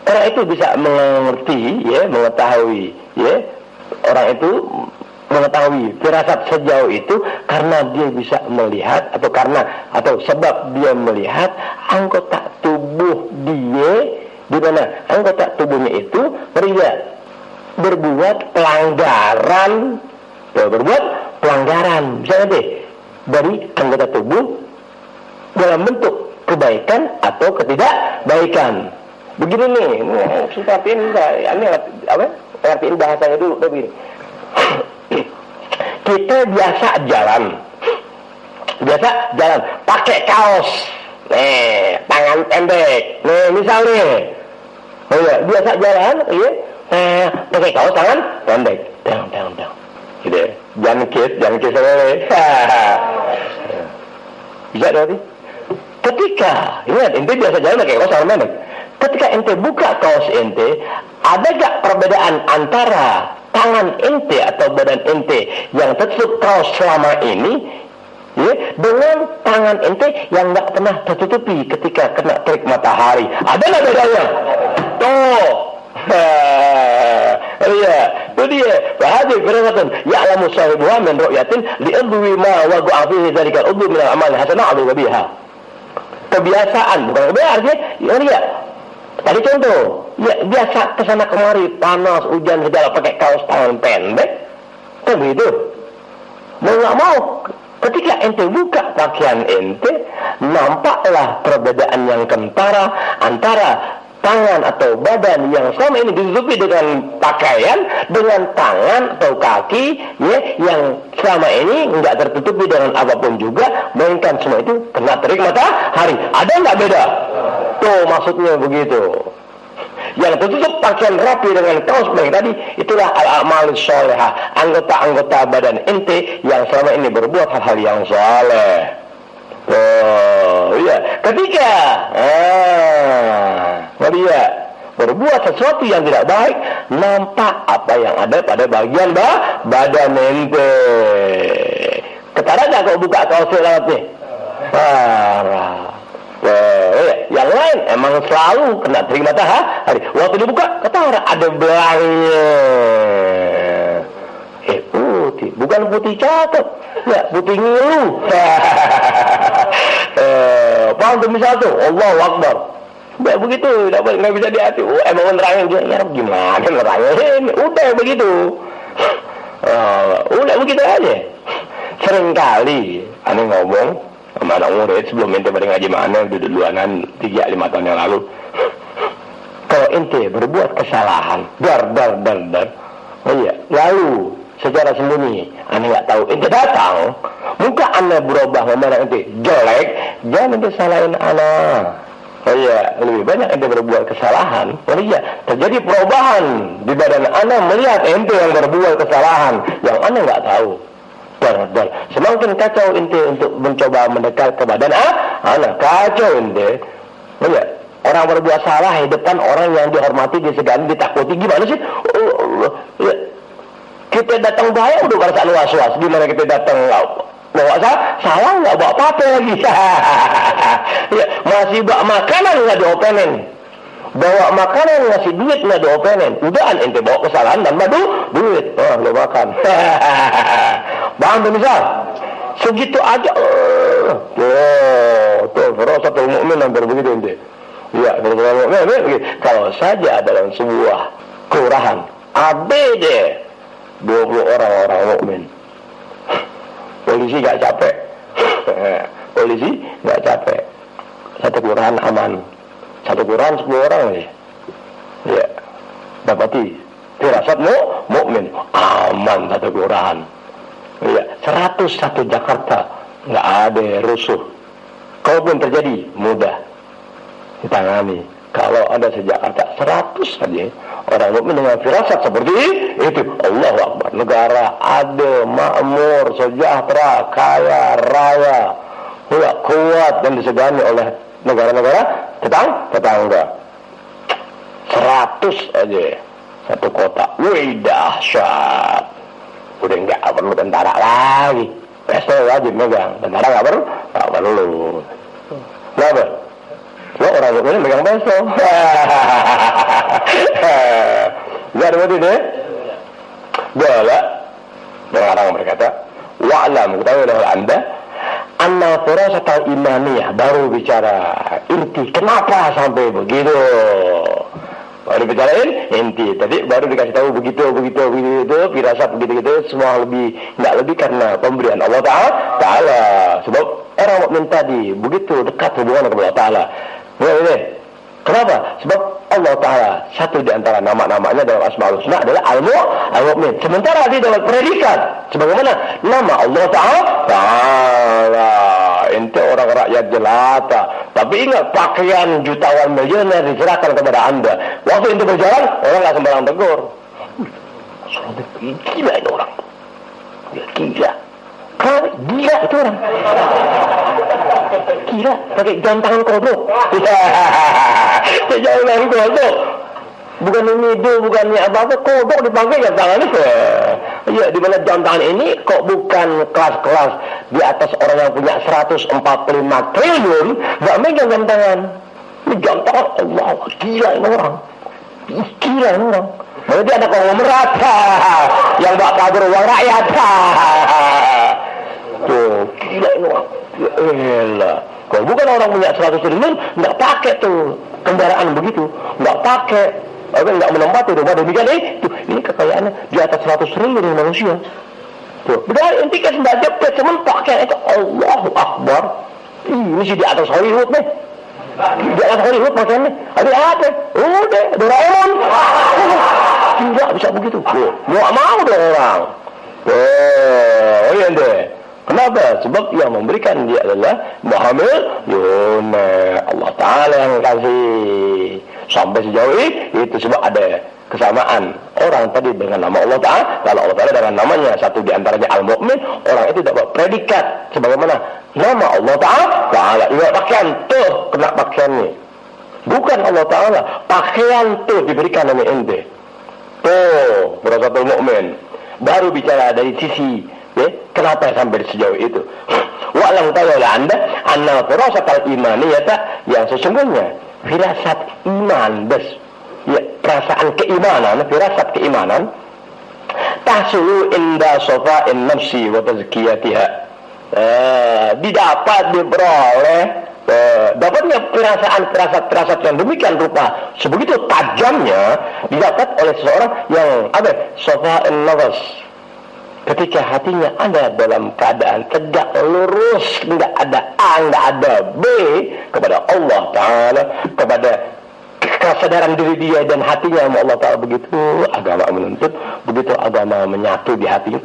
Orang itu bisa mengerti ya, mengetahui ya, orang itu mengetahui firasat sejauh itu karena dia bisa melihat, atau sebab dia melihat anggota tubuh dia, di mana anggota tubuhnya itu berbuat pelanggaran, misalnya deh, dari anggota tubuh dalam bentuk kebaikan atau ketidakbaikan. Begini nih, ngertiin ngertiin bahasanya dulu, begini. Kita biasa jalan pakai kaos, tangan pendek, misalnya, biasa jalan, pakai kaos tangan pendek, gitu, jangan kis bisa berarti. Ketika ingat ente biasa jalan pakai kaos tangan pendek, ketika ente buka kaos ente, ada gak perbedaan antara tangan ente atau badan ente yang tertutup kaos selama ini ya, dengan tangan ente yang nggak pernah tertutupi ketika kena terik matahari? Ada nggak bedanya? Tuh, iya, itu dia. Bahadi firasatun ya'lamu sahibuha min ru'yatin li'udwi ma waqa'a fihi dzalikal udwi min al-amal hasanah 'ala biha. Kebiasaan, bukan kebiasaan artinya ya. Tadi contoh, ya biasa kesana kemari, panas, hujan, segala pakai kaos tangan pendek, kan begitu. Mau nggak mau, ketika ente buka pakaian ente, nampaklah perbedaan yang kentara antara tangan atau badan yang selama ini ditutupi dengan pakaian, dengan tangan atau kaki ya, yang selama ini nggak tertutupi dengan apapun juga, melainkan semua itu kena terik matahari. Ada nggak beda? Tuh maksudnya begitu. Yang tertutup pakaian rapi dengan kaos pendek tadi, itulah al-amal sholehah, anggota-anggota badan ente yang selama ini berbuat hal-hal yang saleh. Oh iya, ketika dia berbuat sesuatu yang tidak baik, nampak apa yang ada pada bagian badan ente. Ketara nggak kau buka kaos lewatnya? Parah. Yang lain emang selalu kena terik matahari. Waktu dibuka ketara ada belangnya. Putih, bukan putih cakep, ya putih ngilu. Paham tuh misal tuh, Allahu Akbar. Udah begitu, nggak bisa diatur. Emang nerangin dia, ya gimana nerangin? Udah begitu. Udah begitu aja. Seringkali aneh ngomong sama anak murid sebelum ente pada ngaji mana duluanan 3-5 tahun yang lalu, kalau ente berbuat kesalahan dar, oh iya, lalu secara sembunyi aneh nggak tahu, ente datang muka aneh berubah memandang ente jelek, jangan ente salahin anak. Oh iya, lebih banyak ente berbuat kesalahan, oh iya, terjadi perubahan di badan anak melihat ente yang berbuat kesalahan yang anak nggak tahu. Dar. Semakin kacau ente untuk mencoba mendekat ke badan anak, kacau ente. Oh iya, orang berbuat salah di depan orang yang dihormati, disegani, ditakuti, gimana sih? Oh Allah, ya. Kita datang bahaya udah perasaan was-was, gimana kita datang bawa salah nggak bawa apa-apa lagi. Ya, masih bawa makanan nggak diopenin, bawa makanan ngasih duit nggak diopenin, udahan ente bawa kesalahan dan duit, lo makan. Bang misal segitu aja. Tuh Firasatul Mu'min hampir begitu ente. Ya, kalau saja dalam sebuah kelurahan ABD 20 orang mukmin, polisi gak capek. Polisi gak capek. Satu kelurahan aman. Satu kelurahan 10 orang aja. Ya, dapati firasat mukmin aman satu kelurahan. Ya, 101 Jakarta nggak ada rusuh. Kalaupun terjadi mudah ditangani. Kalau ada sejakarta 100 saja orang mukmin dengan firasat seperti itu, Allahu Akbar, negara adil, makmur, sejahtera, kaya raya, kuat dan disegani oleh negara-negara tetangga. 100 aja satu kota, wih dahsyat. Udah nggak perlu tentara lagi, pesta wajib megang, tentara nggak perlu. Kenapa? Lo orang mukmin megang pesta. Nggak ada begitu deh. Bala dengan orang berkata, wa'lam, ketahui oleh anda, anna firasatul imaniyah, baru bicara inti kenapa sampai begitu. Baru bicarain inti, tadi baru dikasih tahu begitu, firasat begitu, semua nggak lebih karena pemberian Allah Ta'ala. Sebab orang mukmin tadi begitu dekat hubungan kepada Allah Ta'ala. Ini. Kenapa? Sebab Allah Ta'ala satu di antara nama-namanya dalam Asmaul Husna adalah Al-Mu'min. Sementara di dalam predikat sebagaimana nama Allah Ta'ala. Ente orang rakyat jelata, tapi ingat pakaian jutawan miliuner diserahkan kepada anda. Waktu ente berjalan, orang nggak sembarang tegur. Gila ini orang, gila. Gila itu orang. Gila, pakai jam tangan kodok. Jam tangan kodok. Bukan ini, bukannya apa-apa, kodok dipakai jam tangan itu. Ya, di mana jam tangan ini kok bukan kelas-kelas di atas orang yang punya 145 triliun, nggak megang jam tangan. Ini jam tangan, Allah, gila ini orang. Gila ini orang. Berarti ada konglomerat yang bak kabur uang rakyat. Tuh, gila ini orang. Elah. Kalau bukan orang punya 100 triliun, nggak pakai tuh kendaraan begitu, nggak pakai. Nggak menempati rumah demikian ini kekayaannya di atas 100 triliun manusia. Tuh, benar inti kan sudah jepit, cuman pakai itu Allahu Akbar. Ini sih di atas Hollywood nih. Di atas Hollywood makanya. Ada apa? Udah, Doraemon. Tidak bisa begitu. Nggak mau dong orang. Oh iya deh. Kenapa? Sebab yang memberikan dia adalah Muhammad Allah Ta'ala yang kasih. Sampai sejauh itu sebab ada kesamaan orang tadi dengan nama Allah Ta'ala. Kalau Allah Ta'ala dengan namanya satu diantaranya Al-Mu'min, orang itu dapat predikat sebagaimana nama Allah Ta'ala. Ingat pakaian tuh kena pakaiannya, bukan Allah Ta'ala. Pakaian tuh diberikan nama ente. Tuh Firasatul Mu'min baru bicara dari sisi kenapa sampai sejauh itu. Wa'lam ta'ala anda anna firasatul imaniyata, yang sesungguhnya firasat iman, ya, perasaan keimanan, firasat keimanan, tahsulu inda sofa'in nafsi wa tazkiyatiha, diperoleh, dapatnya firasat yang demikian rupa sebegitu tajamnya didapat oleh seseorang yang sofa'in nafs, ketika hatinya ada dalam keadaan tegak lurus, nggak ada A, nggak ada B, kepada Allah Ta'ala, kepada kesadaran diri dia dan hatinya sama Allah Ta'ala, begitu agama menuntut, begitu agama menyatu di hatinya,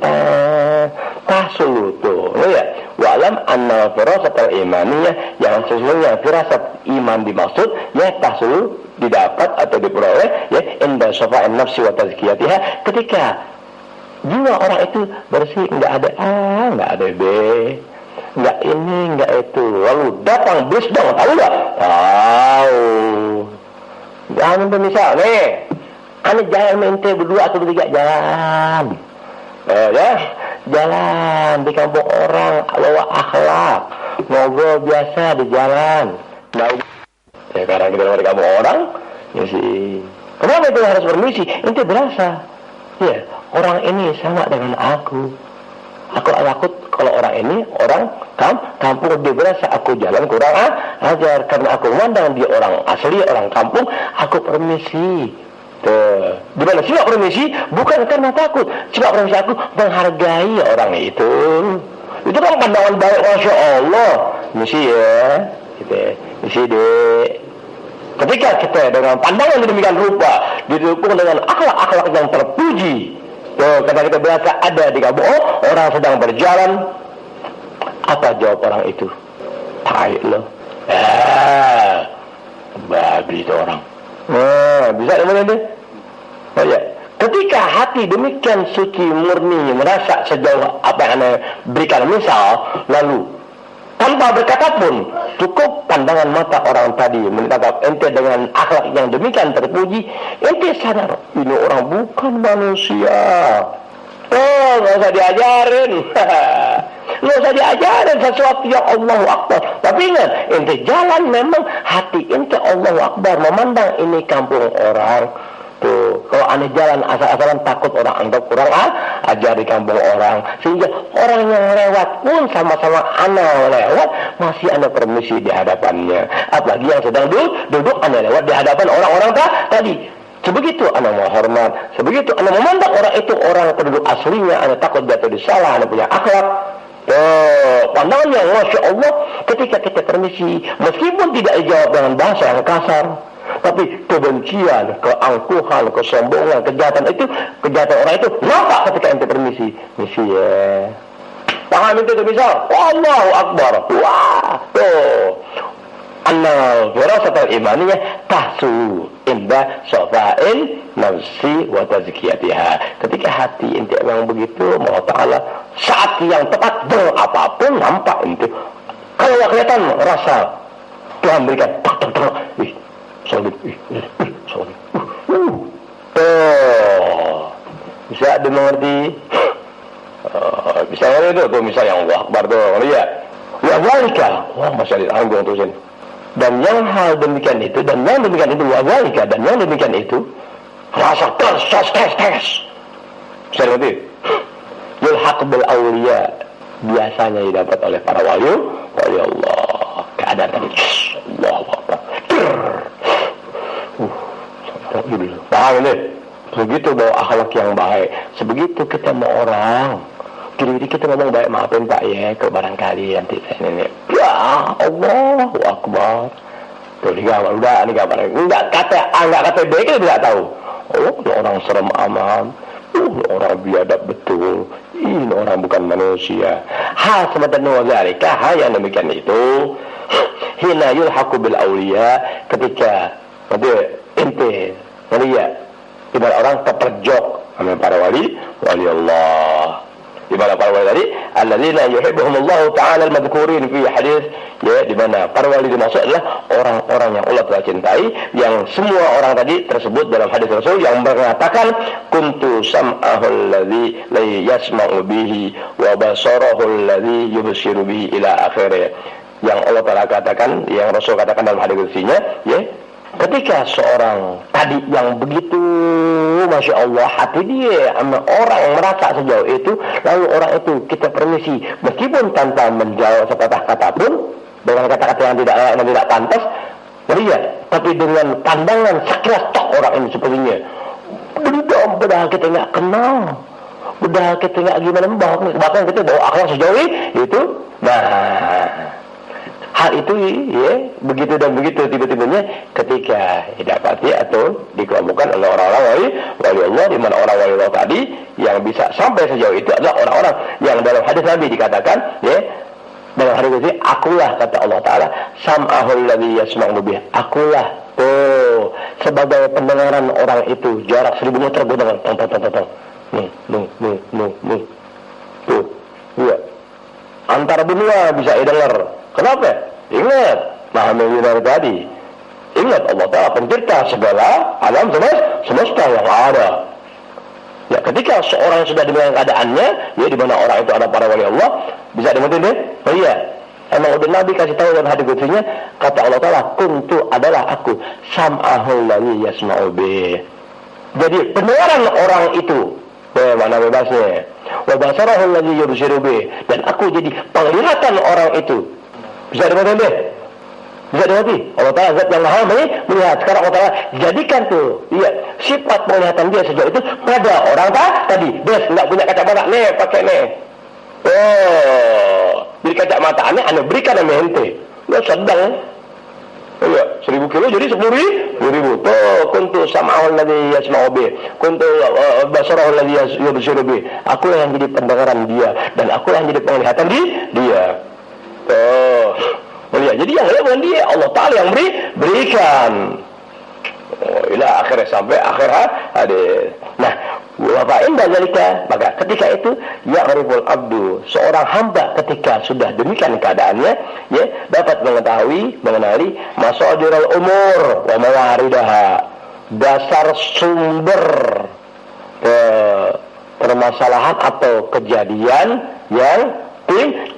tahsulutu, ya. Wa'lam anna firasatal imaniyah, yang sesungguhnya firasat iman dimaksud, ya tahsul, didapat atau diperoleh, ya inda syafa'in nafsi wa tazkiyatiha, ketika jiwa orang itu bersih, nggak ada A, nggak ada B, nggak ini, nggak itu, lalu datang bis dong, tahu nggak? Tahu. Jangan misal nih, ane jalan mente berdua atau bertiga jalan, ya, jalan di kampung orang, bawa akhlak, ngobrol biasa di jalan. Nah, ya sekarang kita di kampung orang, ya sih. Kenapa itu harus permisi? Ente berasa, ya orang ini sama dengan aku. Aku takut kalau orang ini orang kampung, dia berasa aku jalan kurang ajar, karena aku memandang dia orang asli, orang kampung, aku permisi. Tuh, di mana sifat permisi bukan karena takut, sifat permisi aku menghargai orang itu. Itu kan pandangan baik, masya Allah. Misi ya, gitu. Misi deh. Ketika kita dengan pandangan demikian rupa didukung dengan akhlak-akhlak yang terpuji, tuh, karena kita berasa ada di kampung, orang sedang berjalan, apa jawab orang itu? Tai lo, babi itu orang. Bisa dimana deh? Oh ya, ketika hati demikian suci murni, merasa sejauh apa yang anda berikan misal, lalu tanpa berkata pun, cukup pandangan mata orang tadi menangkap ente dengan akhlak yang demikian terpuji, ente sadar ini orang bukan manusia. Oh, nggak usah diajarin. Nggak usah diajarin sesuatu yang Allahu Akbar. Tapi ingat, ente jalan memang hati ente Allahu Akbar, memandang ini kampung orang. Tuh, kalau aneh jalan asal-asalan takut orang anggap kurang ajar di kampung orang, sehingga orang yang lewat pun sama-sama aneh lewat masih aneh permisi di hadapannya. Apalagi yang sedang duduk aneh lewat di hadapan orang-orang tadi. Sebegitu anda menghormat, sebegitu anda memandang orang itu orang penduduk aslinya, anda takut jatuh di salah, anda punya akhlak. Pandangannya Masya Allah, ketika kita permisi, meskipun tidak dijawab dengan bahasa yang kasar, tapi kebencian, keangkuhan, kesombongan, kejahatan orang itu nampak ketika ente permisi. Misi ya, paham itu misal, Allahu Akbar, wah, tuh. Annal firasatal imaniyah tahsu inda syafa'in nafsi wa tazkiyatiha. Ketika hati ente memang begitu, Allah Ta'ala saat yang tepat apapun nampak ente. Kalau nggak kelihatan rasa Tuhan berikan solid. Bisa dimengerti, bisa ngerti itu tuh misal yang Allah Akbar tuh, lihat. Ya walika, wah masya Allah, anggung tuh. Dan yang hal demikian itu, dan yang demikian itu wazalika, dan yang demikian itu rasa tes bisa ngerti? Yulhaq bil awliya, biasanya didapat oleh para wali Allah. Keadaan tadi Allahu Akbar, paham ini? Begitu bawa akhlak yang baik, sebegitu kita mau orang kiri-kiri kita ngomong baik, maafin Pak ya, ke barangkali nanti saya ini, ya Allahu Akbar. Tuh ini gambar, enggak kata B kita tidak tahu. Oh, ini orang serem amat, ini orang biadab betul, ini orang bukan manusia. Hal semacam wazalika, hal yang demikian itu, hina yulhaqu bil awliya, ketika ente melihat ibarat orang terperjok sama para wali Allah. Di mana para wali tadi, alladzina yuhibbuhumullahu ta'ala al-madhkurin fi hadis, ya, di mana para wali dimaksud adalah orang-orang yang Allah telah cintai, yang semua orang tadi tersebut dalam hadis Rasul yang mengatakan kuntu sam'ahu alladzi la yasma'u bihi wa basarahu alladzi yubsiru bihi ila akhirih. Yang Allah telah katakan, yang Rasul katakan dalam hadis Rasulnya, ya, ketika seorang tadi yang begitu Masya Allah hati dia sama orang yang merasa sejauh itu, lalu orang itu kita permisi meskipun tanpa menjawab sepatah kata pun, dengan kata-kata yang tidak pantas, lihat, tapi dengan pandangan sekilas orang ini sepertinya berdom, padahal kita nggak kenal, udah kita nggak gimana, bahkan kita bawa akhlak sejauh itu. Nah, hal itu ya begitu dan begitu tiba-tibanya ketika didapati atau dikelompokkan oleh orang-orang wali Allah, di mana orang wali Allah tadi yang bisa sampai sejauh itu adalah orang-orang yang dalam hadis Nabi dikatakan ya, dalam hadis ini akulah, kata Allah Ta'ala, sam'ahul ladzi yasma'u bih, akulah tuh sebagai pendengaran orang itu, jarak 1000 meter gue dengar tong tuh ya, antara benua bisa dengar. Kenapa? Ingat Maha Mendengar tadi. Ingat Allah Ta'ala pencipta segala alam semesta yang ada. Ya, ketika seorang sudah dengan keadaannya, ya di mana orang itu ada para wali Allah, bisa dimengerti deh. Oh iya, emang udah Nabi kasih tahu dalam hadis qudsinya, kata Allah Ta'ala, kuntu adalah aku sam'ahul ladzi yasma'u bih. Jadi pendengaran orang itu, mana bebasnya. Wa basarahul ladzi yubsiru bih, dan aku jadi penglihatan orang itu. Bisa dimengerti deh. Bisa dimengerti. Allah Ta'ala zat yang maha melihat. Sekarang Allah Ta'ala jadikan tuh, iya, sifat penglihatan dia sejauh itu pada orang tadi. Dia nggak punya kacamata, nih pakai nih. Oh, beri kacamata aneh berikan sama ente. Dia sedang. Iya, 1000 kilo jadi 10.000. Tuh, kuntu sam'ahul ladzi yasma'u bih, kuntu basarahul ladzi yubsiru bih. Aku yang jadi pendengaran dia, dan aku yang jadi penglihatan dia. Oh, ya, jadi yang lihat bukan dia, Allah Ta'ala yang berikan. Oh, ila akhirnya sampai akhir hadis. Nah, wa inda zalika, maka ketika itu ya'riful abdu, seorang hamba ketika sudah demikian keadaannya, ya, dapat mengenali masadirul umur wa mawaridaha, dasar sumber permasalahan atau kejadian yang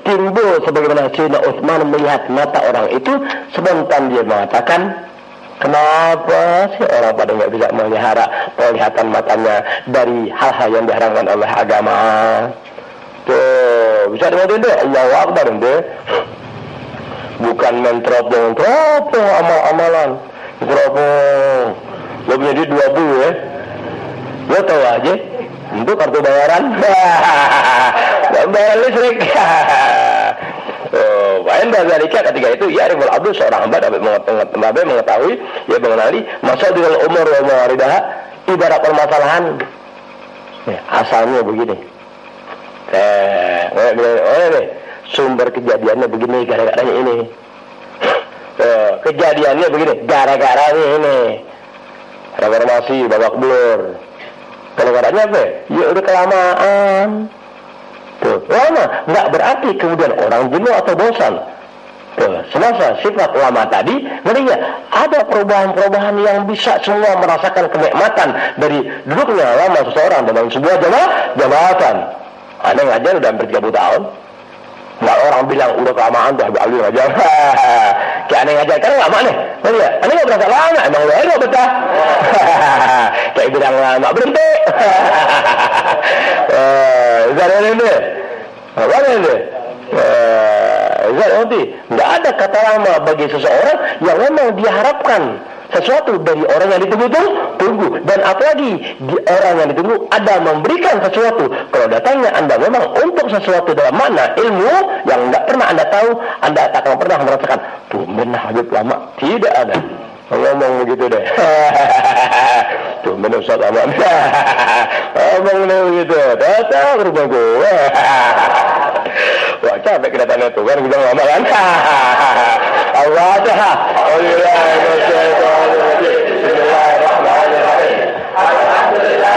timbul sebagaimana Sayyidina Utsman melihat mata orang itu, spontan dia mengatakan, kenapa sih orang pada nggak bisa melihara penglihatan matanya dari hal-hal yang diharamkan oleh agama? Tuh, bisa dengerin deh, Allahu Akbar deh. Bukan teropong amal-amalan. Teropong. Lo punya duit 20 ya? Lo tahu aja. Untuk kartu bayaran. Bayaran listrik. Wain bazalika, ketika itu ya ribul abdu, seorang hamba dapat mengetahui, ya mengenali masadirul umur wa mawaridaha, ibarat permasalahan. Ya, asalnya begini. Sumber kejadiannya begini, gara-garanya ini. Kejadiannya begini, gara-garanya ini. Reformasi babak belur. Gara-garanya apa? Ya udah kelamaan. Tuh, lama, nggak berarti kemudian orang jenuh atau bosan. Tuh, semasa sifat lama tadi, ngerinya ada perubahan-perubahan yang bisa semua merasakan kenikmatan dari duduknya lama seseorang dalam sebuah jabatan. Ada ngajar udah hampir 30 tahun. Nggak orang bilang udah kelamaan tuh habis ngajar. Kayak aneh ngajar kan lama nih. Iya, aneh nggak berasa lama, emang lo nggak betah. Kayak bilang lama berhenti. Zarel ini, apa ini? Zarel nggak ada kata lama bagi seseorang yang memang diharapkan sesuatu dari orang yang ditunggu, dan apalagi orang yang ditunggu ada memberikan sesuatu. Kalau datangnya Anda memang untuk sesuatu dalam makna ilmu yang nggak pernah Anda tahu, Anda tak akan pernah merasakan. Tuh benar Habib lama, tidak ada. Ngomong begitu deh. Tuh benar Ustaz Ahmad. Ngomong begitu, datang rumah gue. Wah capek kedatangan itu kan, bilang lama kan. Allah dah. Bismillahirrahmanirrahim. Alhamdulillah.